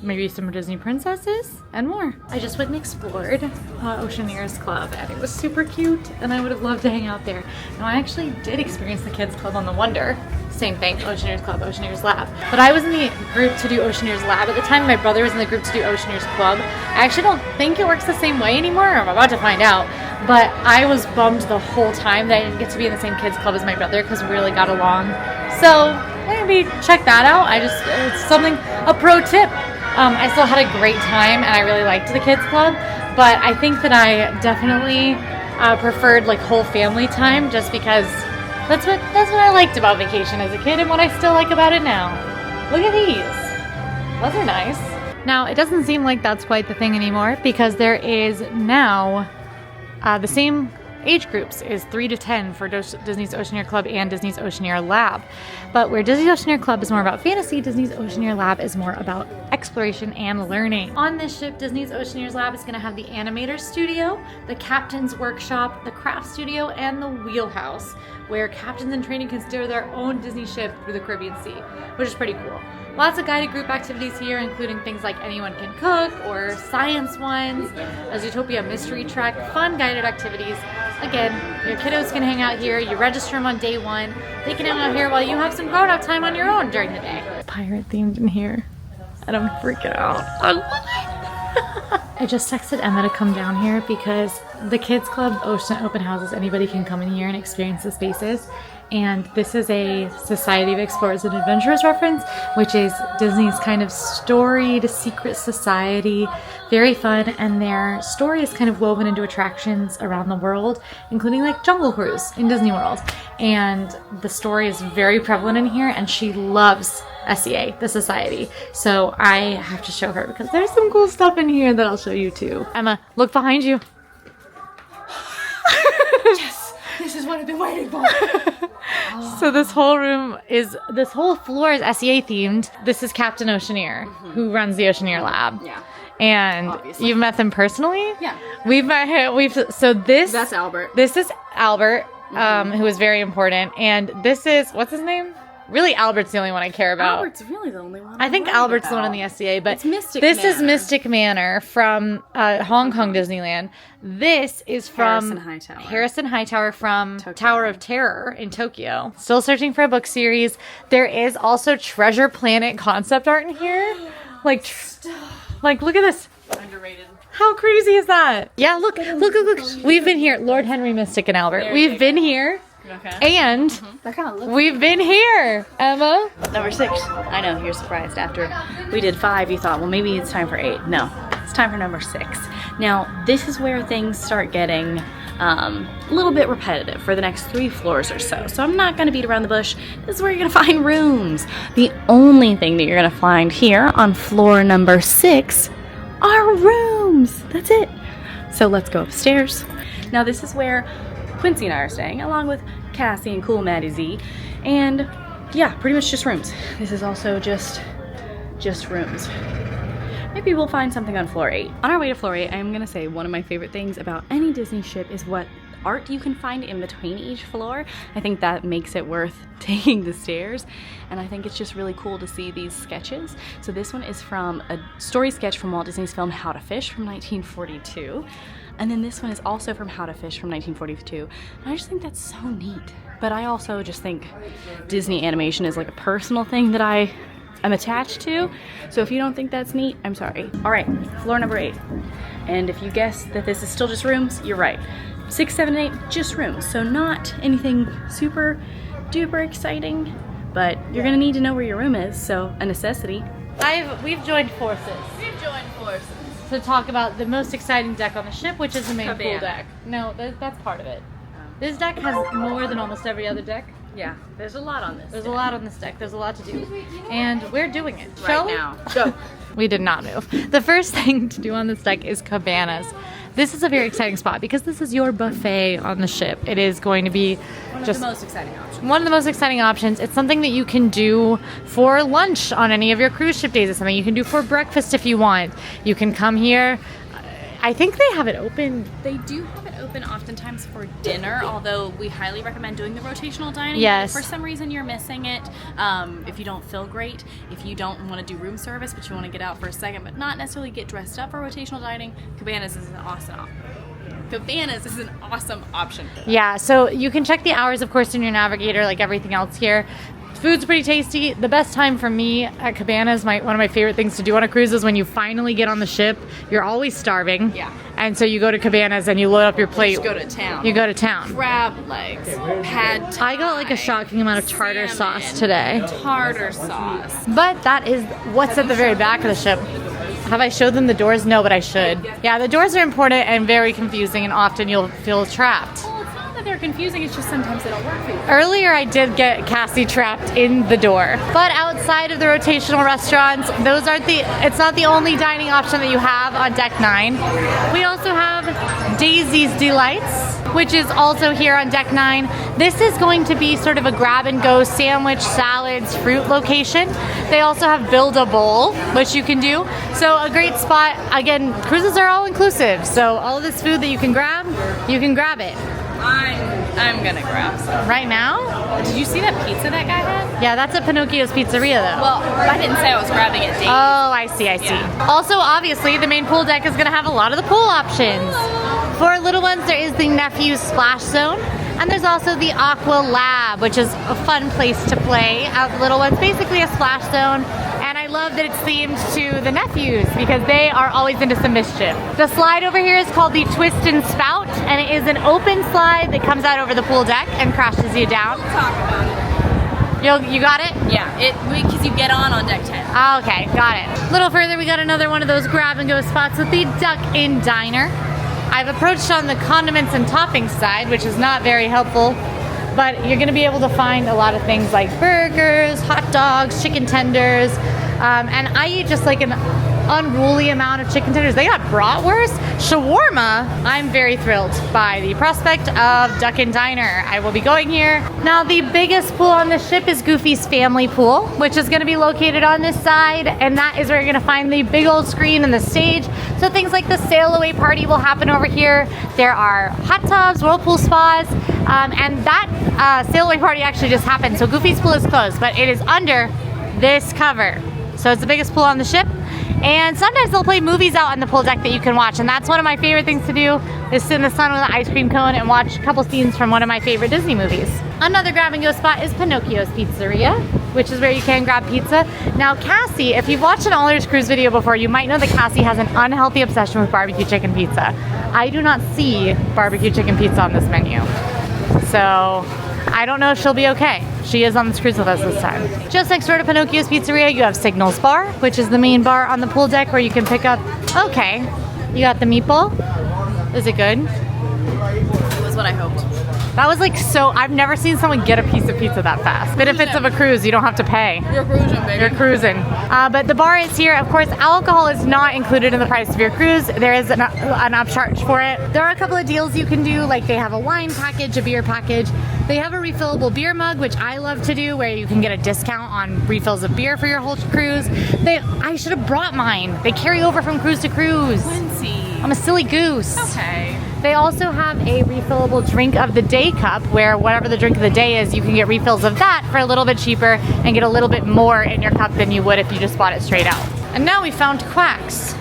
S2: maybe some Disney princesses, and more. I just went and explored Oceaneers Club, and it was super cute, and I would have loved to hang out there. Now, I actually did experience the Kids Club on the Wonder. Same thing, Oceaneers Club, Oceaneers Lab. But I was in the group to do Oceaneers Lab at the time. My brother was in the group to do Oceaneers Club. I actually don't think it works the same way anymore. I'm about to find out. But I was bummed the whole time that I didn't get to be in the same kids club as my brother because we really got along. So maybe check that out. It's something, a pro tip. I still had a great time, and I really liked the kids club. But I think that I definitely preferred like whole family time, just because that's what I liked about vacation as a kid and what I still like about it now. Look at these. Those are nice. Now, it doesn't seem like that's quite the thing anymore, because there is now the same age groups is 3 to 10 for Disney's Oceaneer Club and Disney's Oceaneer Lab. But where Disney's Oceaneer Club is more about fantasy, Disney's Oceaneer Lab is more about exploration and learning. On this ship, Disney's Oceaneers Lab is going to have the Animator's Studio, the Captain's Workshop, the Craft Studio, and the Wheelhouse, where captains in training can steer their own Disney ship through the Caribbean Sea, which is pretty cool. Lots of guided group activities here, including things like Anyone Can Cook or science ones, a Zootopia mystery trek, fun guided activities. Again, your kiddos can hang out here. You register them on day 1. They can hang out here while you have some grown-up time on your own during the day. pirate themed in here. And I'm freaking out. I love it. I just texted Emma to come down here because the Kids Club open houses, anybody can come in here and experience the spaces. And this is a Society of Explorers and Adventurers reference, which is Disney's kind of storied secret society. Very fun, and their story is kind of woven into attractions around the world, including like Jungle Cruise in Disney World. And the story is very prevalent in here, and she loves SEA, the society. So I have to show her because there's some cool stuff in here that I'll show you too. Emma, look behind you.
S1: Yes, this is what I've been waiting for.
S2: So this whole floor is SEA themed. This is Captain Oceaneer, who runs the Oceaneer Lab.
S1: Yeah.
S2: And
S1: obviously.
S2: You've met them personally?
S1: Yeah.
S2: We've met him. That's
S1: Albert.
S2: This is Albert, who is very important. And this is, what's his name? Really, Albert's the only one I care about.
S1: Albert's really the only one.
S2: I think Albert's the one in the SEA, but
S1: it's Mystic
S2: this
S1: Manor.
S2: is Mystic Manor from Hong Kong Disneyland. This is from Harrison Hightower from
S1: Tokyo.
S2: Tower of Terror in Tokyo. Still searching for a book series. There is also Treasure Planet concept art in here. Like look at this.
S1: Underrated.
S2: How crazy is that? Yeah, look. We've been here. Lord Henry, Mystic, and Albert. We've been here.
S1: Okay.
S2: And
S1: That kind of looks.
S2: we've been here, Emma.
S1: Number 6. I know, you're surprised. After we did 5, you thought, well, maybe it's time for 8. No, it's time for number 6. Now, this is where things start getting a little bit repetitive for the next 3 floors or so. So I'm not going to beat around the bush. This is where you're going to find rooms. The only thing that you're going to find here on floor number 6 are rooms. That's it. So let's go upstairs. Now, this is where Quincy and I are staying, along with Cassie and Cool Maddie Z, and yeah, pretty much just rooms. This is also just rooms. Maybe we'll find something on floor 8. On our way to floor 8, I am gonna say one of my favorite things about any Disney ship is what art you can find in between each floor. I think that makes it worth taking the stairs, and I think it's just really cool to see these sketches. So this one is from a story sketch from Walt Disney's film How to Fish from 1942. And then this one is also from How to Fish from 1942. And I just think that's so neat. But I also just think Disney animation is like a personal thing that I'm attached to. So if you don't think that's neat, I'm sorry. All right, floor number 8. And if you guess that this is still just rooms, you're right. 6, 7, 8, just rooms. So not anything super duper exciting, but you're gonna need to know where your room is, so a necessity.
S2: We've joined forces to talk about the most exciting deck on the ship, which is the main pool deck. No, that's part of it. This deck has more than almost every other deck.
S1: Yeah, there's a lot on this.
S2: There's a lot on this deck. There's a lot to do. And we're doing it.
S1: Right now.
S2: Go. We did not move. The first thing to do on this deck is cabanas. This is a very exciting spot because this is your buffet on the ship. It is going to be
S1: One of the most exciting options.
S2: one of the most exciting options. It's something that you can do for lunch on any of your cruise ship days. It's something you can do for breakfast if you want. You can come here. I think they have it open.
S1: They do have it open oftentimes for dinner, although we highly recommend doing the rotational dining.
S2: Yes.
S1: If for some reason you're missing it, if you don't feel great, if you don't want to do room service, but you want to get out for a second, but not necessarily get dressed up for rotational dining, Cabanas is an awesome option.
S2: Yeah, so you can check the hours, of course, in your navigator, like everything else here. Food's pretty tasty. The best time for me at Cabanas, one of my favorite things to do on a cruise is when you finally get on the ship, you're always starving.
S1: Yeah.
S2: And so you go to Cabanas and you load up your plate.
S1: Just go to town.
S2: You go to town.
S1: Crab legs, pad thai,
S2: I got like a shocking amount of tartar sauce today.
S1: Tartar sauce.
S2: But that is what's at the very back of the ship. Have I showed them the doors? No, but I should. Yeah, the doors are important and very confusing, and often you'll feel trapped.
S1: Well, it's not that they're confusing, it's just sometimes they don't work for you.
S2: Earlier, I did get Cassie trapped in the door. But outside of the rotational restaurants, it's not the only dining option that you have on Deck 9. We also have Daisy's Delights, which is also here on Deck 9. This is going to be sort of a grab-and-go sandwich, salads, fruit location. They also have Build a Bowl, which you can do. So a great spot. Again, cruises are all-inclusive, so all of this food that you can grab it.
S1: I'm gonna grab some.
S2: Right now?
S1: Did you see that pizza that guy had?
S2: Yeah, that's at Pinocchio's Pizzeria, though.
S1: Well, I didn't say I was grabbing it.
S2: Oh, I see.
S1: Yeah.
S2: Also, obviously, the main pool deck is going to have a lot of the pool options. For little ones, there is the Nephew's Splash Zone. And there's also the Aqua Lab, which is a fun place to play out the little ones. Basically a splash zone. And I love that it's themed to the nephews because they are always into some mischief. The slide over here is called the Twist and Spout, and it is an open slide that comes out over the pool deck and crashes you down.
S1: We'll talk about it.
S2: You got it?
S1: Yeah, because you get on deck 10.
S2: Oh, okay, got it. A little further, we got another one of those grab and go spots with the Duck Inn Diner. I've approached on the condiments and toppings side, which is not very helpful, but you're gonna be able to find a lot of things like burgers, hot dogs, chicken tenders, and I eat just like an unruly amount of chicken tenders. They got bratwurst, shawarma. I'm very thrilled by the prospect of Duck Inn Diner. I will be going here. Now, the biggest pool on the ship is Goofy's Family Pool, which is going to be located on this side, and that is where you're going to find the big old screen and the stage. So things like the sail away party will happen over here. There are hot tubs, whirlpool spas, and that sail away party actually just happened. So Goofy's pool is closed, but it is under this cover. So it's the biggest pool on the ship. And sometimes they'll play movies out on the pool deck that you can watch, and that's one of my favorite things to do, is sit in the sun with an ice cream cone and watch a couple scenes from one of my favorite Disney movies. Another grab and go spot is Pinocchio's Pizzeria, which is where you can grab pizza. Now Cassie, if you've watched an AllEars cruise video before, you might know that Cassie has an unhealthy obsession with barbecue chicken pizza. I do not see barbecue chicken pizza on this menu. So I don't know if she'll be okay. She is on this cruise with us this time. Just next door to Pinocchio's Pizzeria, you have Signals Bar, which is the main bar on the pool deck where you can pick up, okay, you got the meatball. Is it good?
S1: It was what I hoped.
S2: That was like I've never seen someone get a piece of pizza that fast. Benefits of a cruise, you don't have to pay.
S1: You're cruising, baby.
S2: You're cruising. But the bar is here. Of course, alcohol is not included in the price of your cruise. There is an upcharge for it. There are a couple of deals you can do, like they have a wine package, a beer package. They have a refillable beer mug, which I love to do, where you can get a discount on refills of beer for your whole cruise. I should have brought mine. They carry over from cruise to cruise.
S1: Quincy.
S2: I'm a silly goose.
S1: Okay.
S2: They also have a refillable drink of the day cup, where whatever the drink of the day is, you can get refills of that for a little bit cheaper and get a little bit more in your cup than you would if you just bought it straight out. And now we found Quacks,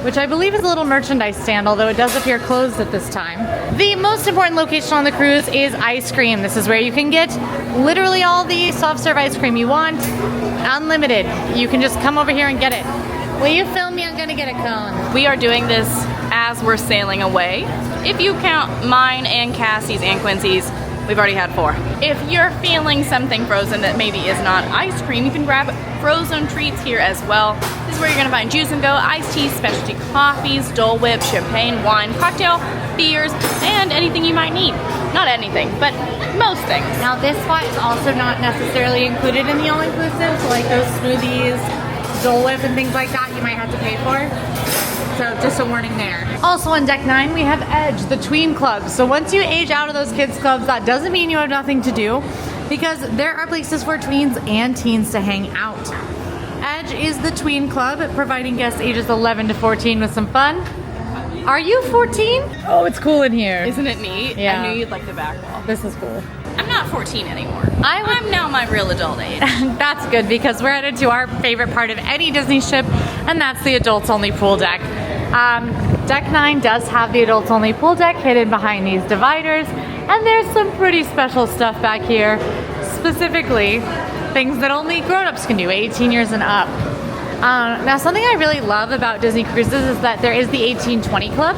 S2: which I believe is a little merchandise stand, although it does appear closed at this time. The most important location on the cruise is ice cream. This is where you can get literally all the soft serve ice cream you want, unlimited. You can just come over here and get it. Will you film me? I'm gonna get a cone.
S1: We are doing this as we're sailing away. If you count mine and Cassie's and Quincy's, we've already had 4. If you're feeling something frozen that maybe is not ice cream, you can grab frozen treats here as well. This is where you're gonna find juice and go, iced teas, specialty coffees, Dole Whip, champagne, wine, cocktail, beers, and anything you might need. Not anything, but most things.
S2: Now this spot is also not necessarily included in the all-inclusive, so like those smoothies, Dole Whip and things like that you might have to pay for. So just a warning there. Also on deck 9 we have Edge, the tween club. So once you age out of those kids clubs, that doesn't mean you have nothing to do, because there are places for tweens and teens to hang out. Edge is the tween club, providing guests ages 11 to 14 with some fun. Are you 14? Oh, it's cool in here.
S1: Isn't it neat?
S2: Yeah.
S1: I knew you'd like the back wall.
S2: This is cool.
S1: I'm not 14 anymore. I'm now my real adult age.
S2: That's good, because we're headed to our favorite part of any Disney ship, and that's the adults only pool deck. Deck 9 does have the adults only pool deck hidden behind these dividers, and there's some pretty special stuff back here. Specifically, things that only grown-ups can do, 18 years and up. Now something I really love about Disney Cruises is that there is the 18-20 Club,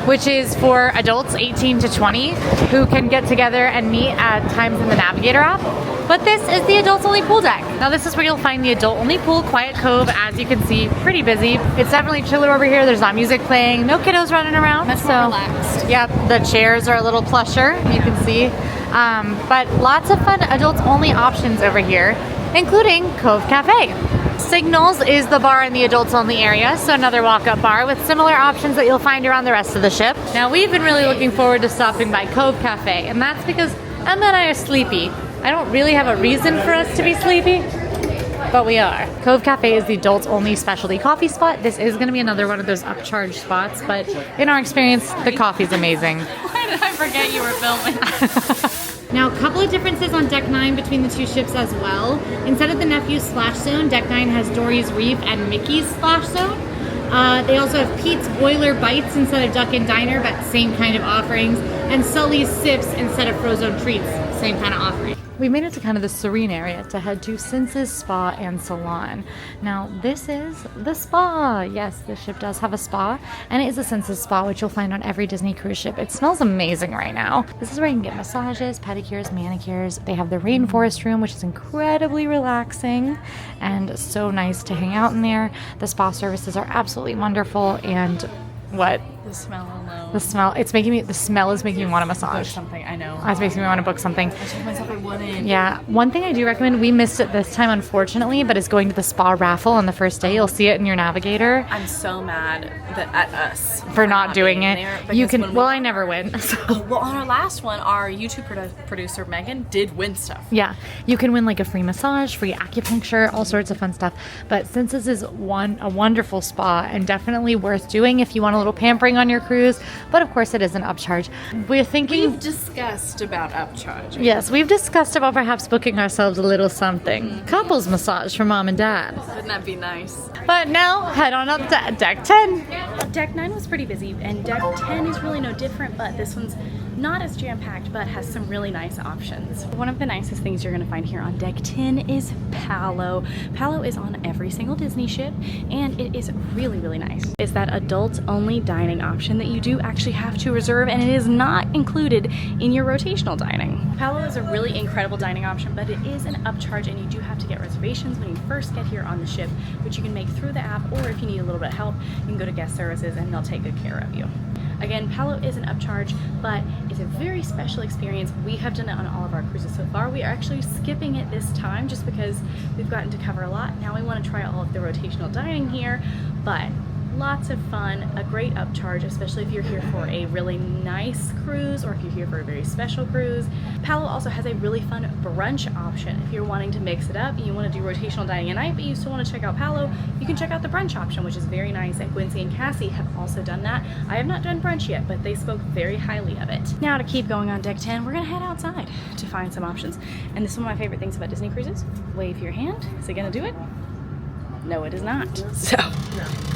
S2: which is for adults 18 to 20 who can get together and meet at times in the Navigator app. But this is the adults only pool deck. Now this is where you'll find the adult only pool, quiet cove, as you can see, pretty busy. It's definitely chiller over here. There's not music playing, no kiddos running around.
S1: Much more relaxed.
S2: Yep, the chairs are a little plusher, you can see. But lots of fun adults only options over here, including Cove Cafe. Signals is the bar in the adults only area, so another walk-up bar with similar options that you'll find around the rest of the ship. Now we've been really looking forward to stopping by Cove Cafe, and that's because Emma and I are sleepy. I don't really have a reason for us to be sleepy, but we are. Cove Cafe is the adults only specialty coffee spot. This is gonna be another one of those upcharged spots, but in our experience, the coffee's amazing.
S1: Why did I forget you were filming?
S2: Now, a couple of differences on Deck 9 between the two ships as well. Instead of the Nephew's Splash Zone, Deck 9 has Dory's Reef and Mickey's Splash Zone. They also have Pete's Boiler Bites instead of Duck Inn Diner, but same kind of offerings. and Sully's Sips instead of Frozen Treats. Same kind of offering. We made it to kind of the serene area to head to Senses Spa and Salon. Now, this is the spa. Yes, this ship does have a spa, and it is a Senses Spa, which you'll find on every Disney cruise ship. It smells amazing right now. This is where you can get massages, pedicures, manicures. They have the rainforest room, which is incredibly relaxing and so nice to hang out in there. The spa services are absolutely wonderful, and what?
S1: The smell alone.
S2: The smell is making me want a massage.
S1: Something, I know.
S2: It makes me want to book something.
S1: I told myself I wouldn't.
S2: Yeah. One thing I do recommend, we missed it this time, unfortunately, but is going to the spa raffle on the first day. You'll see it in your navigator.
S1: I'm so mad at us
S2: For not doing
S1: being
S2: it.
S1: there,
S2: You
S1: because
S2: can,
S1: when
S2: I never win. So.
S1: well, on our last one, our YouTube producer, Megan, did win stuff.
S2: Yeah, you can win like a free massage, free acupuncture, all sorts of fun stuff. But since this is a wonderful spa and definitely worth doing if you want a little pampering on your cruise, but of course it is an upcharge.
S1: We've discussed about upcharging.
S2: Yes, we've discussed about perhaps booking ourselves a little something. Couples massage for mom and dad.
S1: Wouldn't that be nice?
S2: But now, head on up to deck 10.
S1: Deck 9 was pretty busy, and deck 10 is really no different, but this one's not as jam-packed, but has some really nice options. One of the nicest things you're gonna find here on deck 10 is Palo. Palo is on every single Disney ship, and it is really, really nice. It's that adult-only dining option that you do actually have to reserve, and it is not included in your rotational dining. Palo is a really incredible dining option, but it is an upcharge, and you do have to get reservations when you first get here on the ship, which you can make through the app, or if you need a little bit of help, you can go to guest services and they'll take good care of you. Again, Palo is an upcharge, but it's a very special experience. We have done it on all of our cruises so far. We are actually skipping it this time just because we've gotten to cover a lot. Now we want to try all of the rotational dining here, but lots of fun, a great upcharge, especially if you're here for a really nice cruise or if you're here for a very special cruise. Palo also has a really fun brunch option. If you're wanting to mix it up and you want to do rotational dining at night, but you still want to check out Palo, you can check out the brunch option, which is very nice, and Quincy and Cassie have also done that. I have not done brunch yet, but they spoke very highly of it. Now to keep going on deck 10, we're gonna head outside to find some options. And this is one of my favorite things about Disney cruises. Wave your hand. Is it gonna do it? No, it is not. So,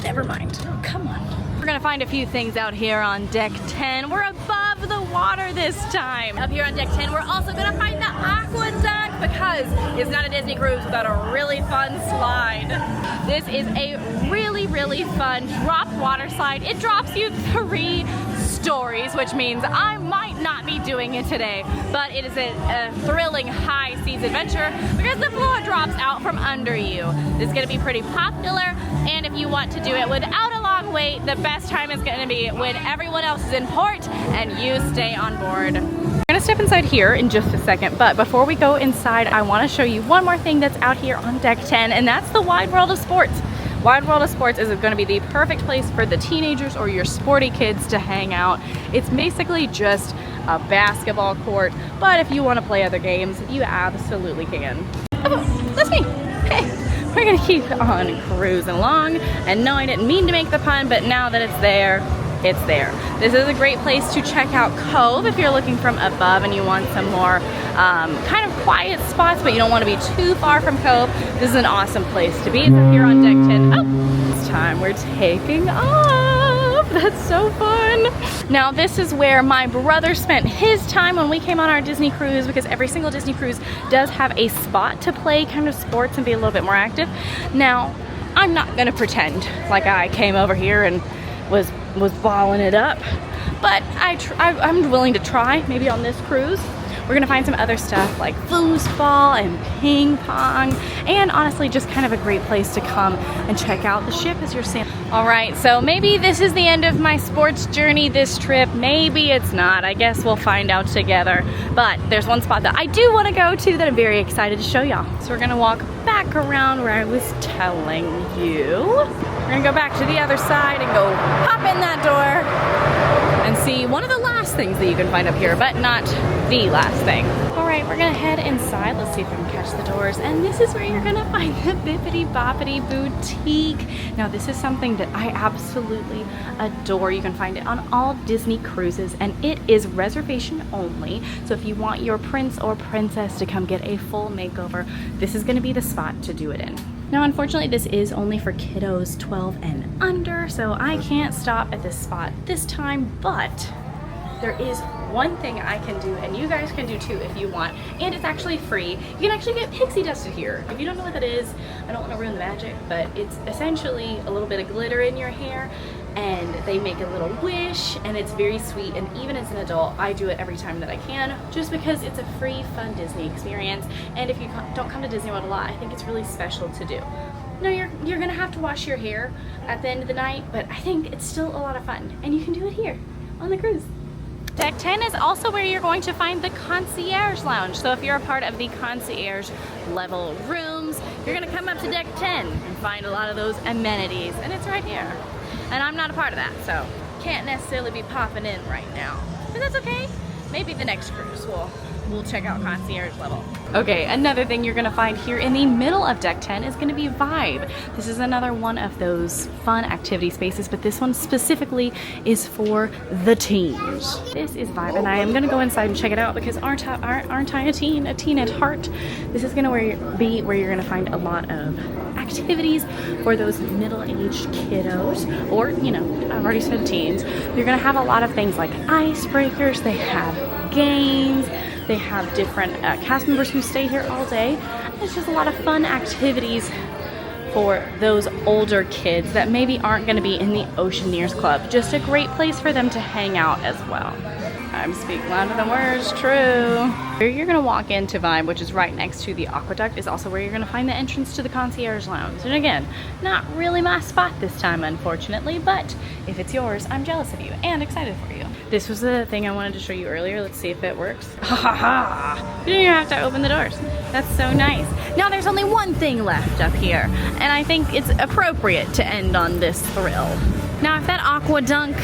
S1: never mind. Come on. We're gonna find a few things out here on deck 10. We're above the water this time. Up here on deck 10, we're also gonna find the aqueduct because it's not a Disney cruise without a really fun slide. This is a really, really fun drop water slide. It drops you 3 stories, which means I might not be doing it today, but it is a thrilling high seas adventure because the floor drops out from under you. This is gonna be pretty popular, and if you want to do it without a long wait, the best time is gonna be when everyone else is in port and you stay on board. We're gonna step inside here in just a second, but before we go inside, I wanna show you one more thing that's out here on deck 10, and that's the Wide World of Sports. Wide World of Sports is going to be the perfect place for the teenagers or your sporty kids to hang out. It's basically just a basketball court, but if you want to play other games, you absolutely can. Oh, that's me. Hey, we're going to keep on cruising along. And no, I didn't mean to make the pun, but now that it's there, it's there. This is a great place to check out Cove if you're looking from above and you want some more kind of quiet spots, but you don't want to be too far from Cove. This is an awesome place to be. It's up here on deck 10. Oh, it's time we're taking off. That's so fun. Now this is where my brother spent his time when we came on our Disney cruise, because every single Disney cruise does have a spot to play kind of sports and be a little bit more active. Now, I'm not gonna pretend like I came over here and was balling it up, but I'm willing to try. Maybe on this cruise we're gonna find some other stuff like foosball and ping pong, and honestly just kind of a great place to come and check out the ship as you're sailing. All right, so maybe this is the end of my sports journey this trip. Maybe it's not. I guess we'll find out together. But there's one spot that I do want to go to that I'm very excited to show y'all. So we're gonna walk back around where I was telling you. We're gonna go back to the other side and go pop in that door and see one of the last things that you can find up here, but not the last thing. All right, we're gonna head inside. Let's see if we can catch the doors. And this is where you're gonna find the Bippity Boppity Boutique. Now this is something that I absolutely adore. You can find it on all Disney cruises, and it is reservation only. So if you want your prince or princess to come get a full makeover, this is gonna be the spot to do it in. Now, unfortunately, this is only for kiddos 12 and under, so I can't stop at this spot this time, but there is one thing I can do, and you guys can do too if you want, and it's actually free. You can actually get pixie dusted here. If you don't know what that is, I don't want to ruin the magic, but it's essentially a little bit of glitter in your hair, and they make a little wish, and it's very sweet. And even as an adult, I do it every time that I can, just because it's a free, fun Disney experience. And if you don't come to Disney World a lot, I think it's really special to do. No, you're gonna have to wash your hair at the end of the night, but I think it's still a lot of fun, and you can do it here on the cruise. Deck 10 is also where you're going to find the concierge lounge. So if you're a part of the concierge level rooms, you're gonna come up to deck 10 and find a lot of those amenities, and it's right here. And I'm not a part of that, so can't necessarily be popping in right now, but that's okay. Maybe the next cruise we'll check out concierge level. Okay, another thing you're gonna find here in the middle of deck 10 is gonna be Vibe. This is another one of those fun activity spaces, but this one specifically is for the teens. This is Vibe, and I am gonna go inside and check it out because aren't I a teen at heart? This is gonna be where you're gonna find a lot of activities for those middle-aged kiddos, or, you know, I've already said teens. You're gonna have a lot of things like icebreakers, they have games, they have different cast members who stay here all day. It's just a lot of fun activities for those older kids that maybe aren't going to be in the Oceaneers Club. Just a great place for them to hang out as well. I'm speaking louder than words, true. Where you're gonna walk into Vibe, which is right next to the aqueduct, is also where you're gonna find the entrance to the concierge lounge. And again, not really my spot this time, unfortunately, but if it's yours, I'm jealous of you and excited for you. This was the thing I wanted to show you earlier. Let's see if it works. Ha ha ha! You didn't even have to open the doors. That's so nice. Now there's only one thing left up here, and I think it's appropriate to end on this thrill. Now, if that aqua dunk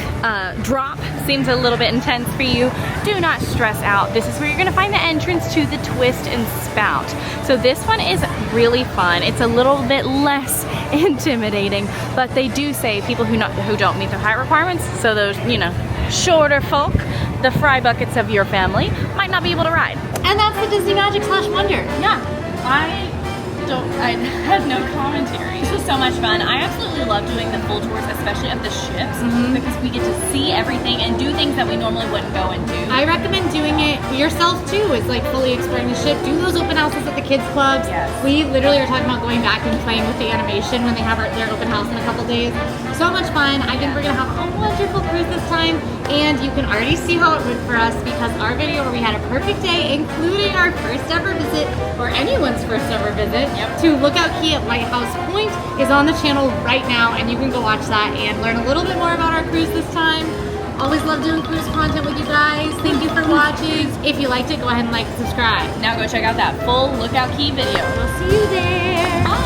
S1: drop seems a little bit intense for you, do not stress out. This is where you're gonna find the entrance to the twist and spout. So this one is really fun. It's a little bit less intimidating, but they do say people who don't meet their height requirements, so those, you know, shorter folk, the fry buckets of your family, might not be able to ride.
S2: And that's the Disney Magic / Wonder.
S1: Yeah, I had no commentary. This was so much fun. I absolutely love doing the full tours, especially of the ships, because we get to see everything and do things that we normally wouldn't go and do.
S2: I recommend doing it yourself too. It's like fully exploring the ship. Do those open houses at the kids clubs.
S1: Yes.
S2: We literally are talking about going back and playing with the animation when they have their open house in a couple days. So much fun. I think we're gonna have a wonderful cruise this time, and you can already see how it went for us because our video where we had a perfect day, including our first ever visit, or anyone's first ever visit, to Lookout Key at Lighthouse Point, is on the channel right now, and you can go watch that and learn a little bit more about our cruise this time. Always love doing cruise content with you guys. Thank you for watching. If you liked it, go ahead and like and subscribe.
S1: Now go check out that full Lookout Key video.
S2: We'll see you there.
S1: Bye.